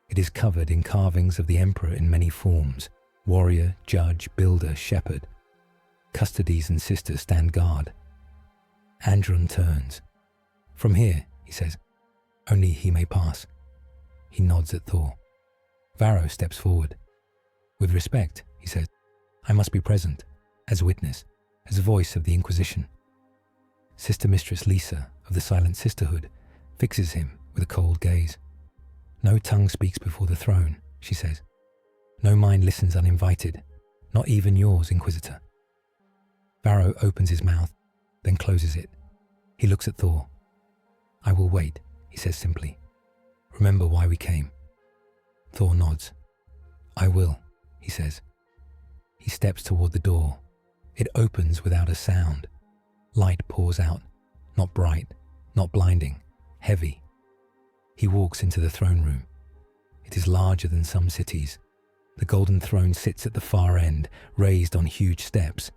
It is covered in carvings of the Emperor in many forms: warrior, judge, builder, shepherd. Custodies and sisters stand guard. Andron turns. From here, he says, only he may pass. He nods at Thor. Varro steps forward. With respect, he says, I must be present, as witness, as voice of the Inquisition. Sister Mistress Lisa of the Silent Sisterhood fixes him with a cold gaze. No tongue speaks before the throne, she says. No mind listens uninvited, not even yours, Inquisitor. Varro opens his mouth, then closes it. He looks at Thor. I will wait, he says simply. Remember why we came. Thor nods. I will, he says. He steps toward the door. It opens without a sound. Light pours out, not bright, not blinding, heavy. He walks into the throne room. It is larger than some cities. The golden throne sits at the far end, raised on huge steps.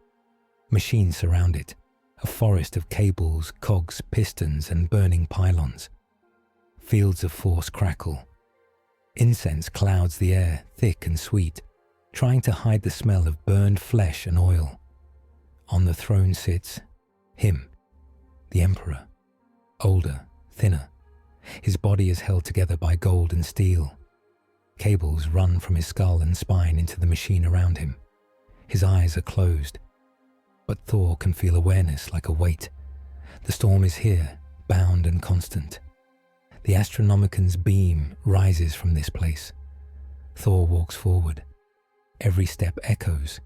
Machines surround it, a forest of cables, cogs, pistons, and burning pylons. Fields of force crackle. Incense clouds the air, thick and sweet, trying to hide the smell of burned flesh and oil. On the throne sits him, the Emperor, older, thinner. His body is held together by gold and steel. Cables run from his skull and spine into the machine around him. His eyes are closed. But Thor can feel awareness like a weight. The storm is here, bound and constant. The Astronomican's beam rises from this place. Thor walks forward. Every step echoes.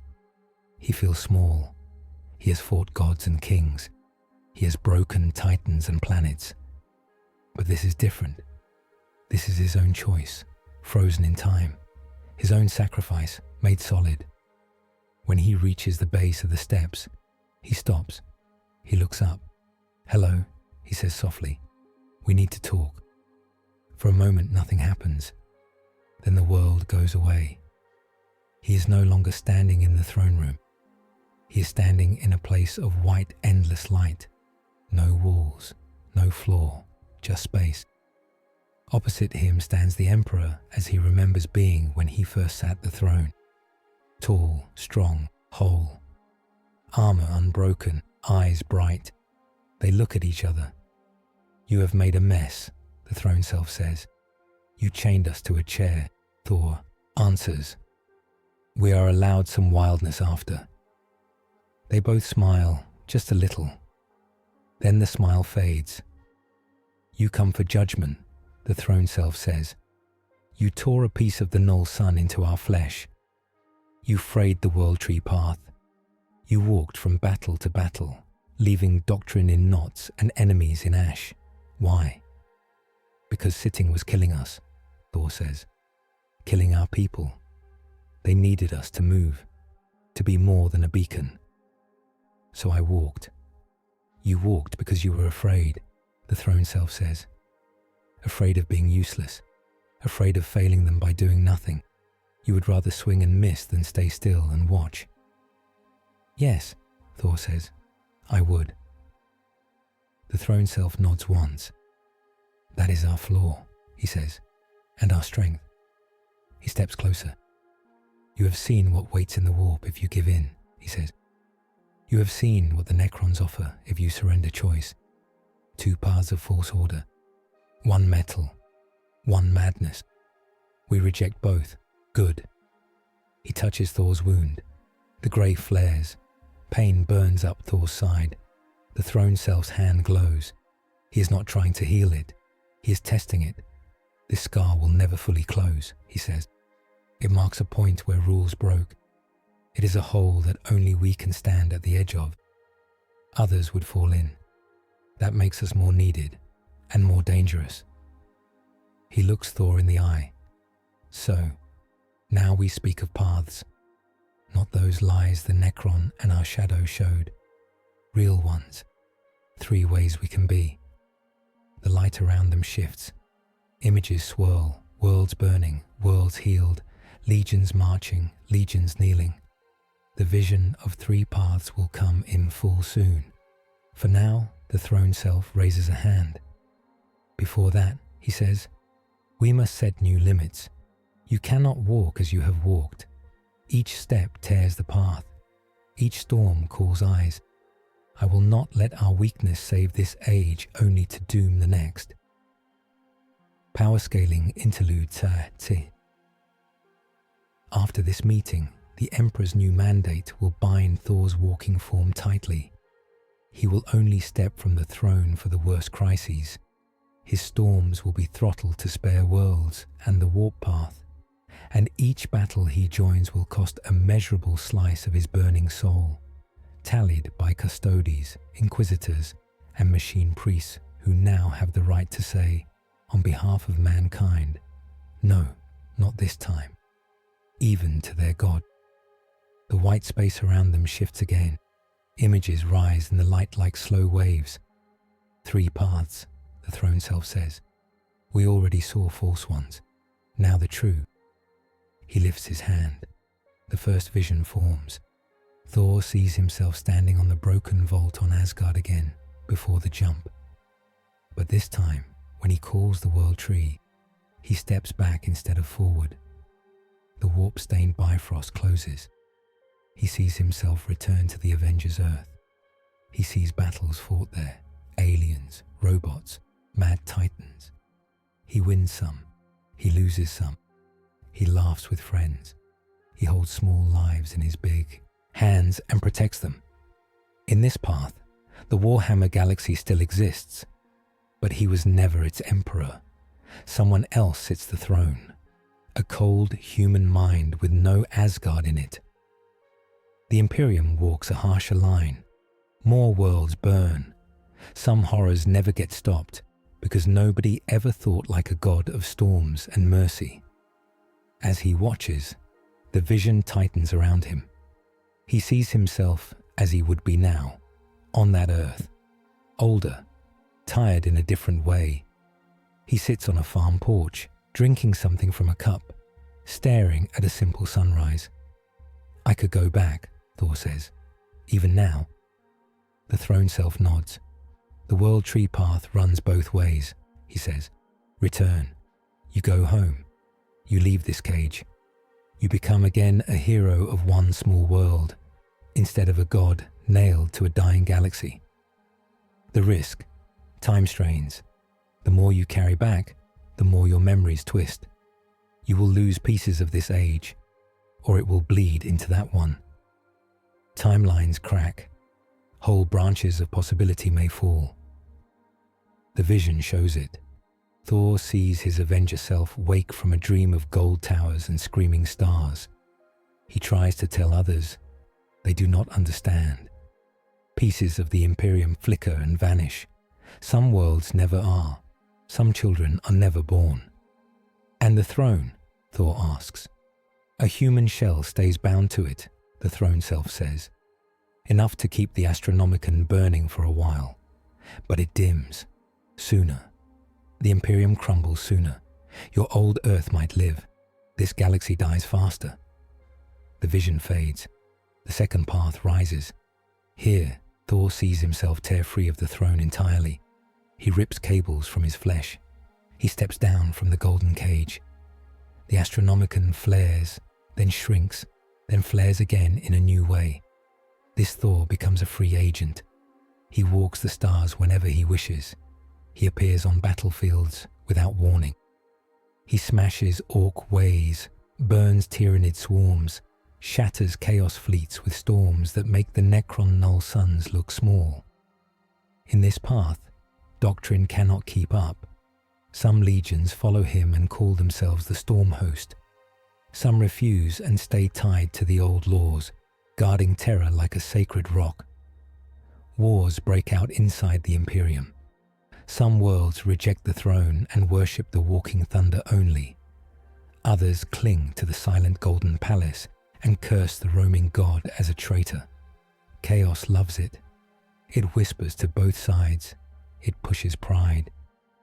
He feels small. He has fought gods and kings. He has broken titans and planets. But this is different. This is his own choice, frozen in time. His own sacrifice, made solid. When he reaches the base of the steps, he stops. He looks up. Hello, he says softly. We need to talk. For a moment, nothing happens. Then the world goes away. He is no longer standing in the throne room. He is standing in a place of white, endless light. No walls, no floor, just space. Opposite him stands the Emperor as he remembers being when he first sat the throne. Tall, strong, whole. Armor unbroken, eyes bright. They look at each other. You have made a mess, the throne self says. You chained us to a chair, Thor answers. We are allowed some wildness after. They both smile, just a little. Then the smile fades. You come for judgment, the throne self says. You tore a piece of the Null-Sun into our flesh. You frayed the world tree path. You walked from battle to battle, leaving doctrine in knots and enemies in ash. Why? Because sitting was killing us, Thor says. Killing our people. They needed us to move, to be more than a beacon. So I walked. You walked because you were afraid, the throne self says. Afraid of being useless, afraid of failing them by doing nothing. You would rather swing and miss than stay still and watch. Yes, Thor says, I would. The throne self nods once. That is our flaw, he says, and our strength. He steps closer. You have seen what waits in the warp if you give in, he says. You have seen what the Necrons offer if you surrender choice. 2 paths of false order. 1 metal. 1 madness. We reject both. Good. He touches Thor's wound. The grey flares. Pain burns up Thor's side. The throne self's hand glows. He is not trying to heal it. He is testing it. This scar will never fully close, he says. It marks a point where rules broke. It is a hole that only we can stand at the edge of. Others would fall in. That makes us more needed and more dangerous. He looks Thor in the eye. So, now we speak of paths. Not those lies the Necron and our shadow showed. Real ones. 3 ways we can be. The light around them shifts. Images swirl, worlds burning, worlds healed, legions marching, legions kneeling. The vision of 3 paths will come in full soon. For now, the throne self raises a hand. Before that, he says, we must set new limits. You cannot walk as you have walked. Each step tears the path. Each storm calls eyes. I will not let our weakness save this age only to doom the next. Power scaling interlude T. After this meeting, the Emperor's new mandate will bind Thor's walking form tightly. He will only step from the throne for the worst crises. His storms will be throttled to spare worlds and the warp path, and each battle he joins will cost a measurable slice of his burning soul, tallied by custodes, inquisitors, and machine priests who now have the right to say, on behalf of mankind, no, not this time, even to their God. The white space around them shifts again. Images rise in the light like slow waves. 3 paths, the throne self says. We already saw false ones, now the true. He lifts his hand. The first vision forms. Thor sees himself standing on the broken vault on Asgard again, before the jump. But this time, when he calls the world tree, he steps back instead of forward. The warp-stained bifrost closes. He sees himself return to the Avengers' Earth. He sees battles fought there, aliens, robots, mad titans. He wins some, he loses some. He laughs with friends. He holds small lives in his big hands and protects them. In this path, the Warhammer galaxy still exists, but he was never its emperor. Someone else sits the throne, a cold human mind with no Asgard in it. The Imperium walks a harsher line. More worlds burn. Some horrors never get stopped because nobody ever thought like a god of storms and mercy. As he watches, the vision tightens around him. He sees himself as he would be now, on that earth, older, tired in a different way. He sits on a farm porch, drinking something from a cup, staring at a simple sunrise. I could go back, Thor says, even now. The throne self nods. The world tree path runs both ways, he says. Return. You go home. You leave this cage. You become again a hero of one small world, instead of a god nailed to a dying galaxy. The risk, time strains. The more you carry back, the more your memories twist. You will lose pieces of this age, or it will bleed into that one. Timelines crack. Whole branches of possibility may fall. The vision shows it. Thor sees his Avenger self wake from a dream of gold towers and screaming stars. He tries to tell others. They do not understand. Pieces of the Imperium flicker and vanish. Some worlds never are. Some children are never born. And the throne, Thor asks. A human shell stays bound to it, the throne self says. Enough to keep the Astronomicon burning for a while. But it dims. Sooner. The Imperium crumbles sooner. Your old Earth might live. This galaxy dies faster. The vision fades. The second path rises. Here, Thor sees himself tear free of the throne entirely. He rips cables from his flesh. He steps down from the golden cage. The Astronomicon flares, then shrinks, then flares again in a new way. This Thor becomes a free agent. He walks the stars whenever he wishes. He appears on battlefields without warning. He smashes orc ways, burns Tyrannid swarms, shatters chaos fleets with storms that make the Necron Null-Suns look small. In this path, doctrine cannot keep up. Some legions follow him and call themselves the Storm Host. Some refuse and stay tied to the old laws, guarding terror like a sacred rock. Wars break out inside the Imperium. Some worlds reject the throne and worship the walking thunder only. Others cling to the silent golden palace and curse the roaming god as a traitor. Chaos loves it. It whispers to both sides. It pushes pride.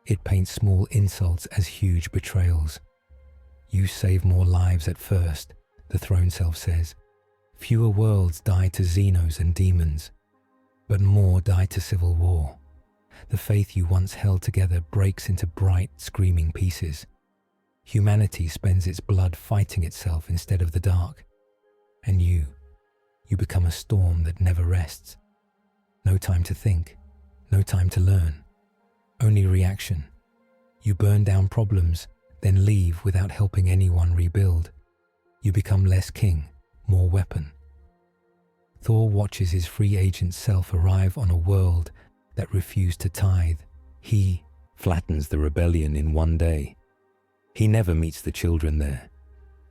It paints small insults as huge betrayals. You save more lives at first, the throne self says. Fewer worlds die to Xenos and demons, but more die to civil war. The faith you once held together breaks into bright, screaming pieces. Humanity spends its blood fighting itself instead of the dark. And you become a storm that never rests. No time to think, no time to learn. Only reaction. You burn down problems, then leave without helping anyone rebuild. You become less king, more weapon. Thor watches his free agent self arrive on a world that refused to tithe. He flattens the rebellion in one day. He never meets the children there.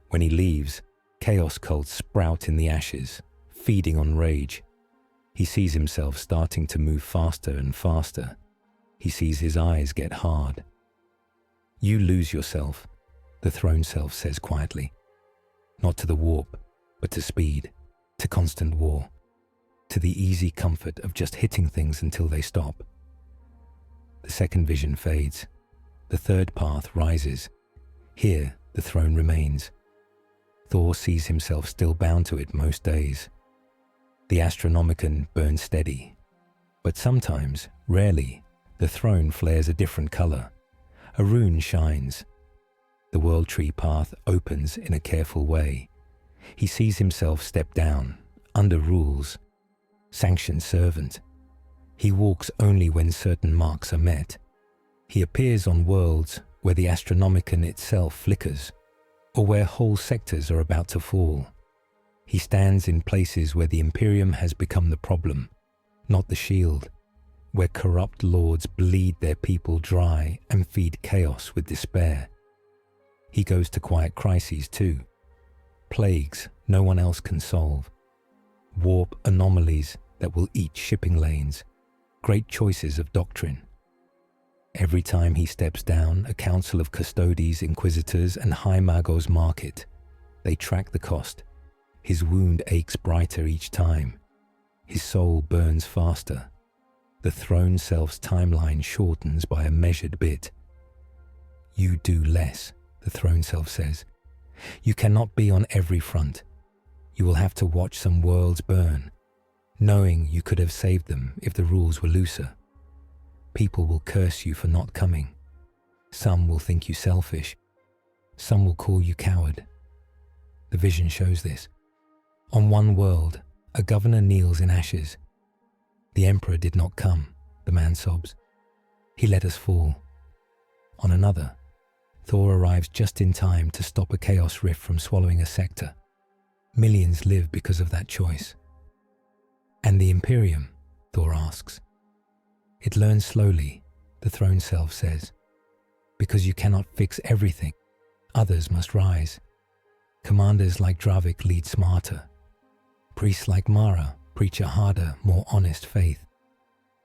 When he leaves, chaos cults sprout in the ashes, feeding on rage. He sees himself starting to move faster and faster. He sees his eyes get hard. You lose yourself, the throne self says quietly. Not to the warp, but to speed, to constant war, to the easy comfort of just hitting things until they stop. The second vision fades. The third path rises. Here, the throne remains. Thor sees himself still bound to it most days. The Astronomicon burns steady. But sometimes, rarely, the throne flares a different color. A rune shines. The World Tree path opens in a careful way. He sees himself step down, under rules, sanctioned servant. He walks only when certain marks are met. He appears on worlds where the Astronomicon itself flickers, or where whole sectors are about to fall. He stands in places where the Imperium has become the problem, not the shield, where corrupt lords bleed their people dry and feed chaos with despair. He goes to quiet crises too. Plagues no one else can solve. Warp anomalies that will eat shipping lanes. Great choices of doctrine. Every time he steps down, a council of custodes, inquisitors, and high magos mark it. They track the cost. His wound aches brighter each time. His soul burns faster. The throne self's timeline shortens by a measured bit. You do less, the throne self says. You cannot be on every front. You will have to watch some worlds burn, knowing you could have saved them if the rules were looser. People will curse you for not coming. Some will think you selfish. Some will call you coward. The vision shows this. On one world, a governor kneels in ashes. The emperor did not come, the man sobs. He let us fall. On another, Thor arrives just in time to stop a chaos rift from swallowing a sector. Millions live because of that choice. And the Imperium, Thor asks. It learns slowly, the throne self says. Because you cannot fix everything, others must rise. Commanders like Dravik lead smarter. Priests like Mara preach a harder, more honest faith.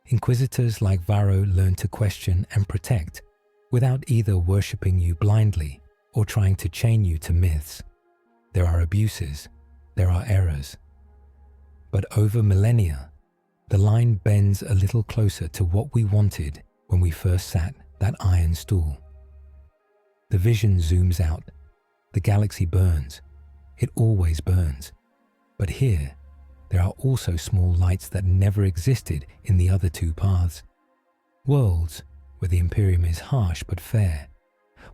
Inquisitors like Varro learn to question and protect without either worshipping you blindly or trying to chain you to myths. There are abuses, there are errors. But over millennia, the line bends a little closer to what we wanted when we first sat that iron stool. The vision zooms out. The galaxy burns. It always burns. But here, there are also small lights that never existed in the other two paths. Worlds where the Imperium is harsh but fair,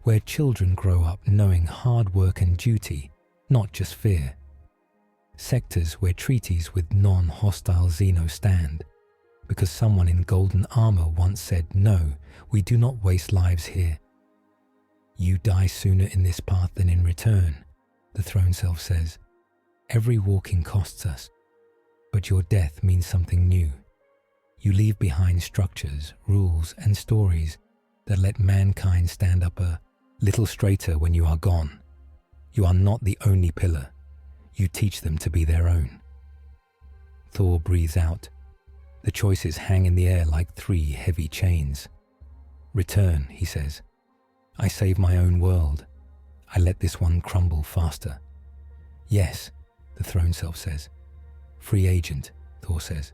where children grow up knowing hard work and duty, not just fear. sectors where treaties with non-hostile Xenos stand, because someone in golden armor once said, "No, we do not waste lives here." "You die sooner in this path than in return," the throne self says. "Every walking costs us, but your death means something new. You leave behind structures, rules, and stories that let mankind stand up a little straighter when you are gone. You are not the only pillar. You teach them to be their own." Thor breathes out. The choices hang in the air like 3 heavy chains. "Return," he says. "I save my own world. I let this one crumble faster." "Yes," the throne self says. "Free agent," Thor says.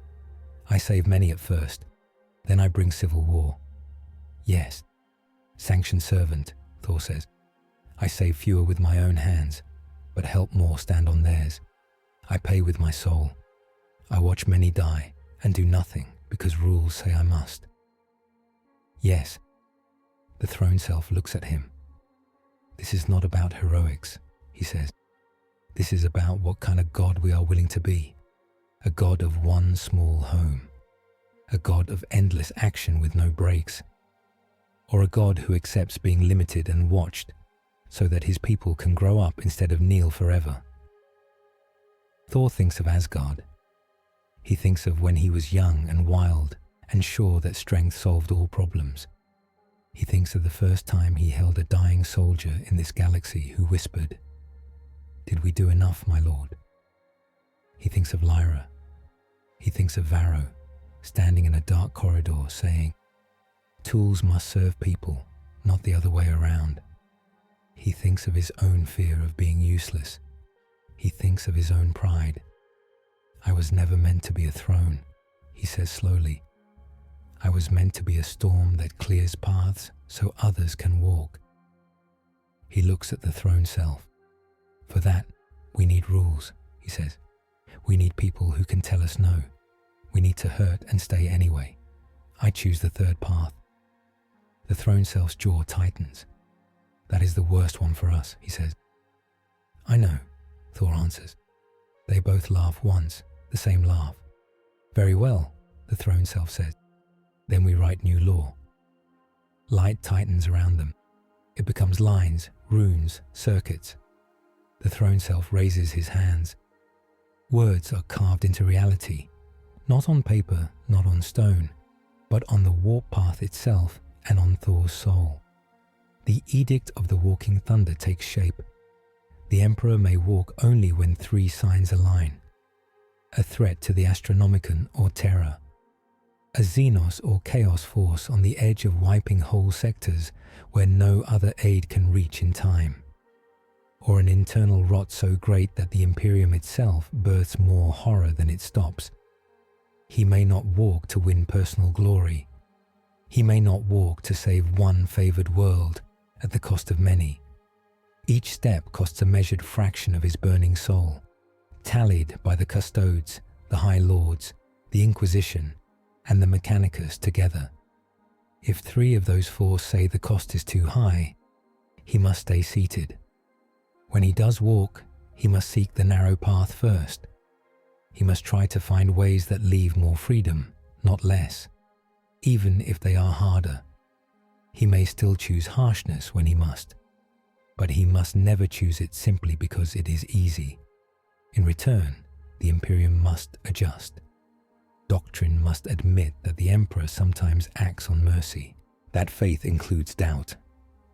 "I save many at first, then I bring civil war." "Yes." "Sanctioned servant," Thor says. "I save fewer with my own hands, but help more stand on theirs. I pay with my soul. I watch many die and do nothing because rules say I must." "Yes." The throne self looks at him. "This is not about heroics," he says. "This is about what kind of God we are willing to be. A God of one small home. A God of endless action with no breaks. Or a God who accepts being limited and watched so that his people can grow up instead of kneel forever." Thor thinks of Asgard. He thinks of when he was young and wild and sure that strength solved all problems. He thinks of the first time he held a dying soldier in this galaxy who whispered, "Did we do enough, my lord?" He thinks of Lyra. He thinks of Varro, standing in a dark corridor saying, "Tools must serve people, not the other way around." He thinks of his own fear of being useless. He thinks of his own pride. "I was never meant to be a throne," he says slowly. "I was meant to be a storm that clears paths so others can walk." He looks at the throne self. "For that, we need rules," he says. "We need people who can tell us no. We need to hurt and stay anyway. I choose the third path." The throne self's jaw tightens. "That is the worst one for us," he says. "I know," Thor answers. They both laugh once, the same laugh. "Very well," the throne self says. "Then we write new law." Light tightens around them. It becomes lines, runes, circuits. The throne self raises his hands. Words are carved into reality, not on paper, not on stone, but on the warp path itself and on Thor's soul. The edict of the walking thunder takes shape. The Emperor may walk only when 3 signs align. A threat to the Astronomicon or Terra. A Xenos or Chaos force on the edge of wiping whole sectors where no other aid can reach in time. Or an internal rot so great that the Imperium itself births more horror than it stops. He may not walk to win personal glory. He may not walk to save one favored world at the cost of many. Each step costs a measured fraction of his burning soul, tallied by the Custodes, the High Lords, the Inquisition, and the Mechanicus together. If 3 of those 4 say the cost is too high, he must stay seated. When he does walk, he must seek the narrow path first. He must try to find ways that leave more freedom, not less, even if they are harder. He may still choose harshness when he must, but he must never choose it simply because it is easy. In return, the Imperium must adjust. Doctrine must admit that the Emperor sometimes acts on mercy. That faith includes doubt.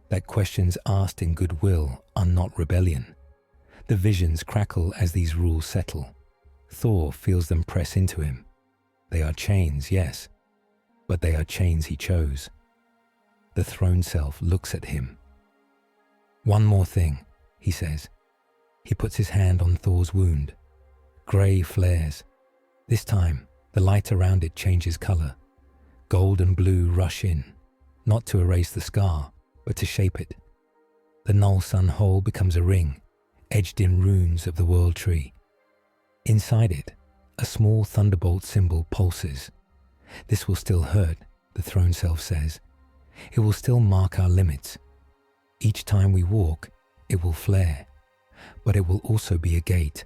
That questions asked in goodwill are not rebellion. The visions crackle as these rules settle. Thor feels them press into him. They are chains, yes, but they are chains he chose. The throne self looks at him. "One more thing," he says. He puts his hand on Thor's wound. Grey flares. This time, the light around it changes color. Gold and blue rush in, not to erase the scar, but to shape it. The Null-Sun hole becomes a ring, edged in runes of the World Tree. Inside it, a small thunderbolt symbol pulses. "This will still hurt," the throne self says. "It will still mark our limits. Each time we walk, it will flare. But it will also be a gate.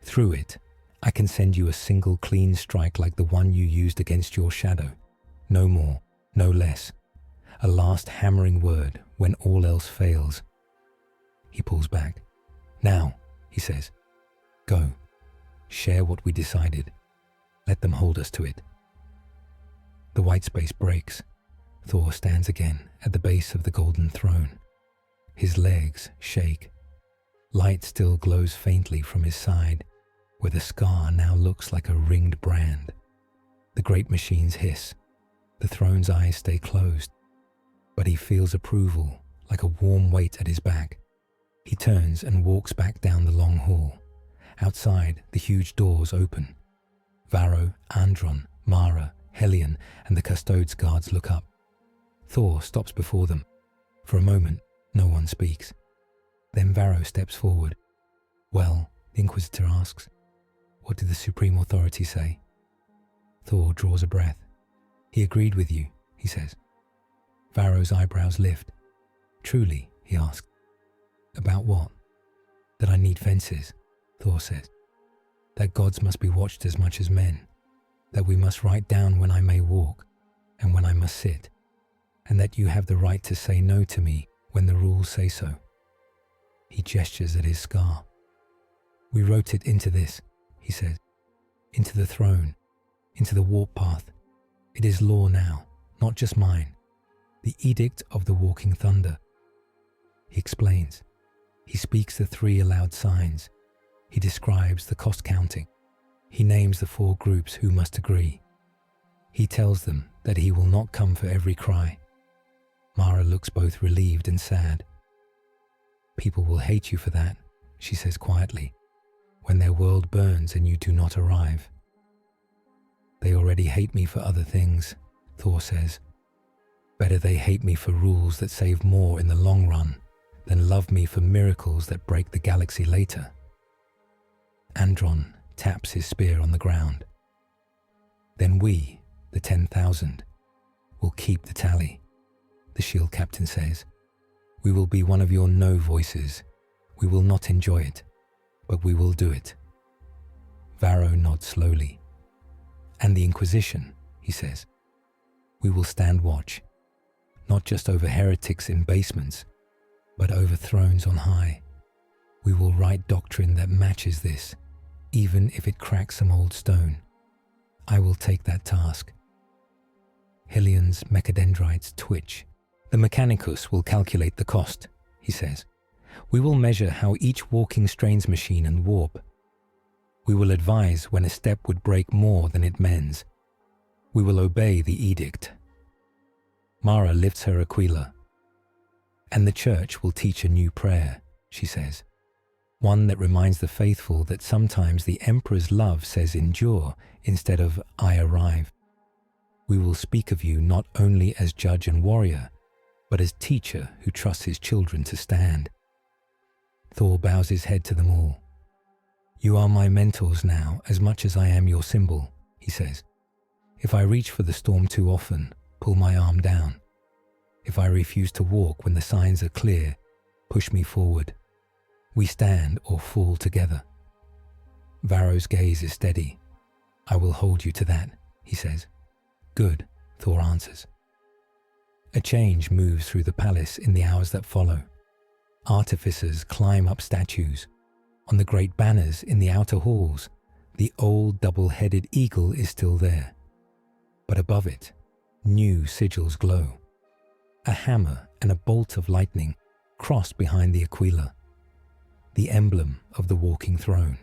Through it, I can send you a single clean strike like the one you used against your shadow. No more, no less. A last hammering word when all else fails. He pulls back. Now, he says, go. Share what we decided. Let them hold us to it. The white space breaks. Thor stands again at the base of the golden throne. His legs shake. Light still glows faintly from his side, where the scar now looks like a ringed brand. The great machines hiss. The throne's eyes stay closed, but he feels approval like a warm weight at his back. He turns and walks back down the long hall. Outside, the huge doors open. Varro, Andron, Mara, Helion, and the custodes guards look up. Thor stops before them. For a moment, no one speaks. Then Varro steps forward. Well, the Inquisitor asks, what did the Supreme Authority say? Thor draws a breath. He agreed with you, he says. Varro's eyebrows lift. Truly, he asks. About what? That I need fences, Thor says. That gods must be watched as much as men. That we must write down when I may walk and when I must sit. And that you have the right to say no to me when the rules say so. He gestures at his scar. We wrote it into this, he says. Into the throne, into the warp path. It is law now, not just mine. The edict of the walking thunder. He explains. He speaks the 3 allowed signs. He describes the cost counting. He names the 4 groups who must agree. He tells them that he will not come for every cry. Mara looks both relieved and sad. People will hate you for that, she says quietly, when their world burns and you do not arrive. They already hate me for other things, Thor says. Better they hate me for rules that save more in the long run than love me for miracles that break the galaxy later. Andron taps his spear on the ground. Then we, the 10,000, will keep the tally, the shield captain says. We will be one of your no voices. We will not enjoy it, but we will do it. Varro nods slowly. And the Inquisition, he says. We will stand watch, not just over heretics in basements, but over thrones on high. We will write doctrine that matches this, even if it cracks some old stone. I will take that task. Helion's mechadendrites twitch. The Mechanicus will calculate the cost, he says. We will measure how each walking strains machine and warp. We will advise when a step would break more than it mends. We will obey the edict. Mara lifts her Aquila. And the church will teach a new prayer, she says. One that reminds the faithful that sometimes the Emperor's love says endure instead of I arrive. We will speak of you not only as judge and warrior, but as teacher who trusts his children to stand. Thor bows his head to them all. You are my mentors now as much as I am your symbol, he says. If I reach for the storm too often, pull my arm down. If I refuse to walk when the signs are clear, push me forward. We stand or fall together. Varro's gaze is steady. I will hold you to that, he says. Good, Thor answers. A change moves through the palace in the hours that follow. Artificers climb up statues. On the great banners in the outer halls, the old double-headed eagle is still there. But above it, new sigils glow. A hammer and a bolt of lightning cross behind the Aquila, the emblem of the walking throne.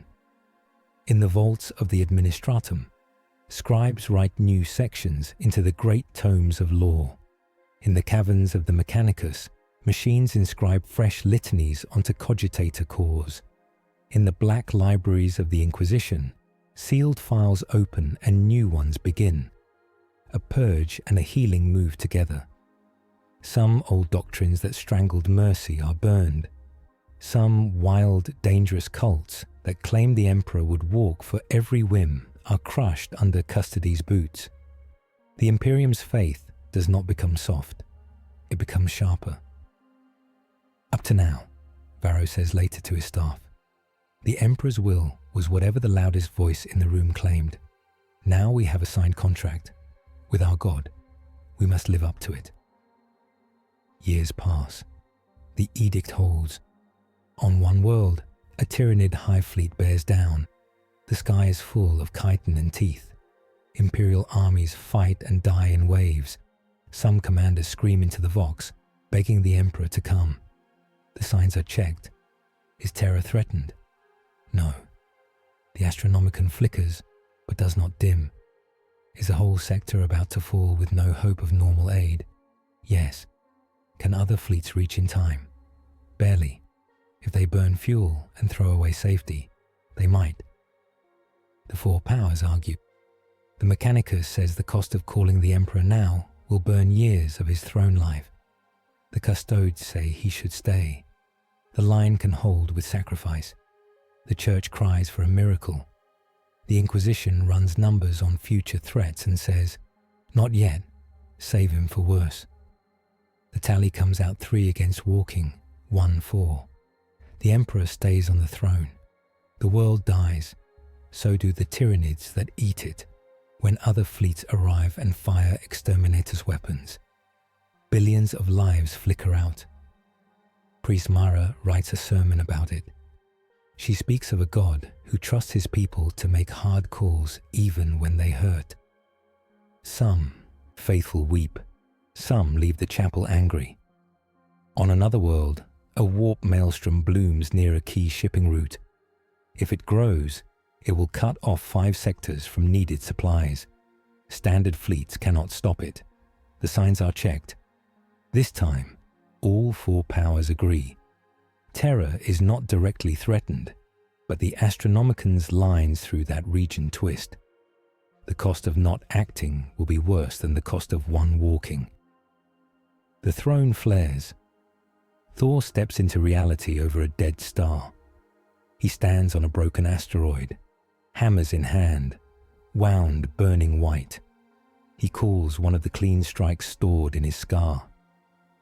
In the vaults of the Administratum, scribes write new sections into the great tomes of law. In the caverns of the Mechanicus, machines inscribe fresh litanies onto cogitator cores. In the black libraries of the Inquisition, sealed files open and new ones begin. A purge and a healing move together. Some old doctrines that strangled mercy are burned. Some wild, dangerous cults that claimed the Emperor would walk for every whim are crushed under custody's boots. The Imperium's faith does not become soft. It becomes sharper. Up to now, Varro says later to his staff, the Emperor's will was whatever the loudest voice in the room claimed. Now we have a signed contract. With our God, we must live up to it. Years pass. The edict holds. On one world, a Tyranid hive fleet bears down. The sky is full of chitin and teeth. Imperial armies fight and die in waves. Some commanders scream into the Vox, begging the Emperor to come. The signs are checked. Is terror threatened? No. The Astronomicon flickers, but does not dim. Is a whole sector about to fall with no hope of normal aid? Yes. Can other fleets reach in time? Barely. If they burn fuel and throw away safety, they might. The four powers argue. The Mechanicus says the cost of calling the Emperor now will burn years of his throne life. The Custodes say he should stay. The line can hold with sacrifice. The Church cries for a miracle. The Inquisition runs numbers on future threats and says, not yet, save him for worse. The tally comes out 3 against walking, 1-4. The Emperor stays on the throne. The world dies. So do the Tyranids that eat it, when other fleets arrive and fire exterminators' weapons. Billions of lives flicker out. Priest Mara writes a sermon about it. She speaks of a God who trusts his people to make hard calls even when they hurt. Some, faithful, weep. Some leave the chapel angry. On another world, a warp maelstrom blooms near a key shipping route. If it grows, it will cut off 5 sectors from needed supplies. Standard fleets cannot stop it. The signs are checked. This time, all 4 powers agree. Terror is not directly threatened, but the Astronomicon's lines through that region twist. The cost of not acting will be worse than the cost of one walking. The throne flares. Thor steps into reality over a dead star. He stands on a broken asteroid, hammers in hand, wound burning white. He calls one of the clean strikes stored in his scar.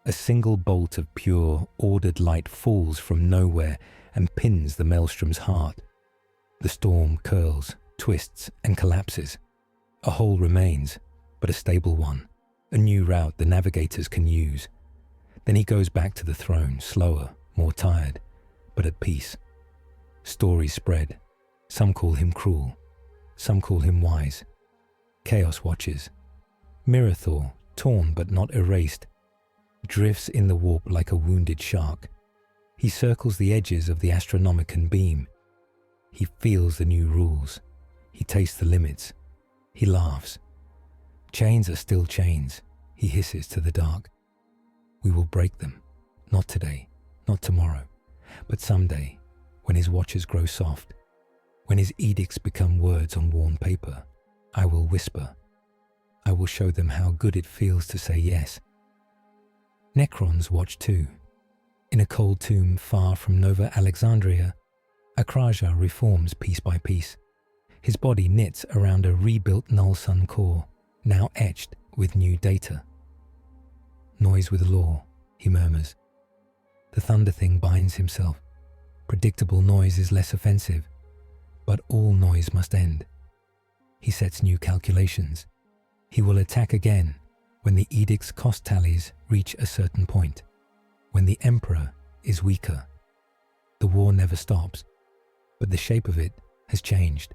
A single bolt of pure, ordered light falls from nowhere and pins the maelstrom's heart. The storm curls, twists, and collapses. A hole remains, but a stable one, a new route the navigators can use. Then he goes back to the throne, slower, more tired, but at peace. Stories spread. Some call him cruel. Some call him wise. Chaos watches. Mirror-Thor, torn but not erased, drifts in the warp like a wounded shark. He circles the edges of the Astronomicon beam. He feels the new rules. He tastes the limits. He laughs. Chains are still chains, he hisses to the dark. We will break them. Not today, not tomorrow, but someday, when his watches grow soft, when his edicts become words on worn paper, I will whisper. I will show them how good it feels to say yes. Necrons watch too. In a cold tomb far from Nova Alexandria, Akraja reforms piece by piece. His body knits around a rebuilt Null-Sun core, now etched with new data. Noise with law, he murmurs. The thunder thing binds himself. Predictable noise is less offensive, but all noise must end. He sets new calculations. He will attack again when the edict's cost tallies reach a certain point, when the Emperor is weaker. The war never stops, but the shape of it has changed.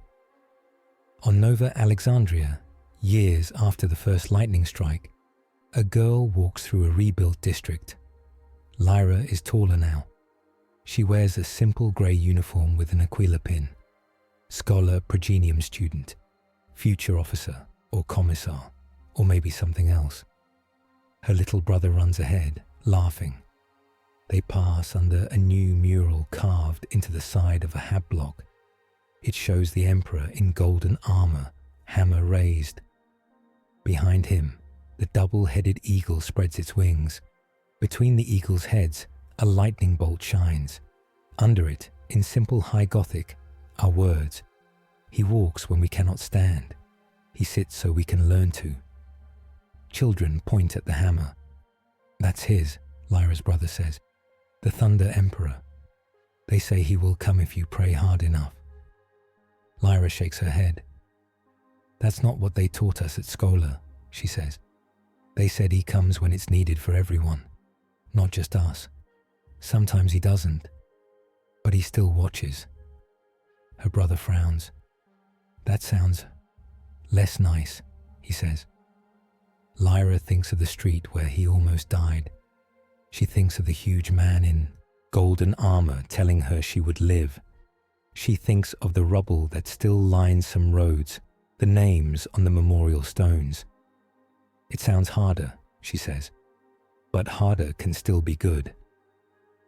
On Nova Alexandria, years after the first lightning strike, a girl walks through a rebuilt district. Lyra is taller now. She wears a simple grey uniform with an Aquila pin. Scholar, Progenium student, future officer or commissar, or maybe something else. Her little brother runs ahead, laughing. They pass under a new mural carved into the side of a hab block. It shows the Emperor in golden armor, hammer raised. Behind him, the double-headed eagle spreads its wings. Between the eagle's heads, a lightning bolt shines. Under it, in simple high Gothic, are words. He walks when we cannot stand. He sits so we can learn to. Children point at the hammer. That's his, Lyra's brother says. The Thunder Emperor. They say he will come if you pray hard enough. Lyra shakes her head. That's not what they taught us at Schola, she says. They said he comes when it's needed for everyone, not just us. Sometimes he doesn't, but he still watches. Her brother frowns. That sounds less nice, he says. Lyra thinks of the street where he almost died. She thinks of the huge man in golden armor telling her she would live. She thinks of the rubble that still lines some roads, the names on the memorial stones. It sounds harder, she says, but harder can still be good.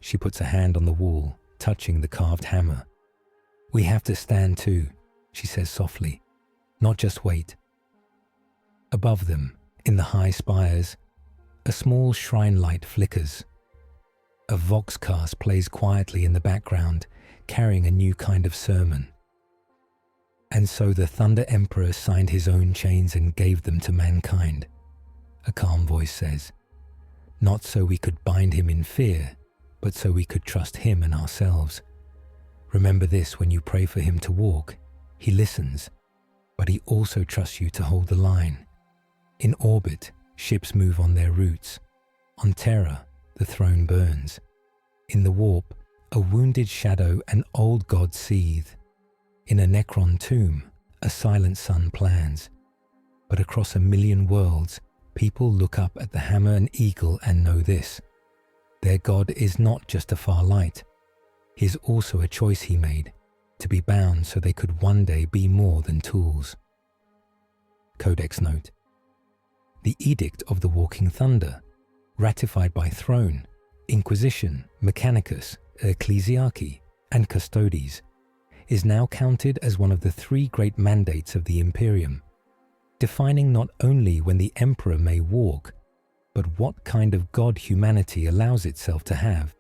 She puts a hand on the wall, touching the carved hammer. We have to stand too, she says softly, not just wait. Above them, in the high spires, a small shrine light flickers. A voxcast plays quietly in the background, carrying a new kind of sermon. And so the Thunder Emperor signed his own chains and gave them to mankind, a calm voice says. Not so we could bind him in fear, but so we could trust him and ourselves. Remember this when you pray for him to walk. He listens, but he also trusts you to hold the line. In orbit, ships move on their routes. On Terra, the throne burns. In the warp, a wounded shadow and old god seethe. In a Necron tomb, a silent sun plans. But across 1,000,000 worlds, people look up at the hammer and eagle and know this. Their god is not just a far light. He is also a choice he made, to be bound so they could one day be more than tools. Codex note. The Edict of the Walking Thunder, ratified by Throne, Inquisition, Mechanicus, Ecclesiarchy, and Custodes, is now counted as one of the 3 great mandates of the Imperium, defining not only when the Emperor may walk, but what kind of god humanity allows itself to have.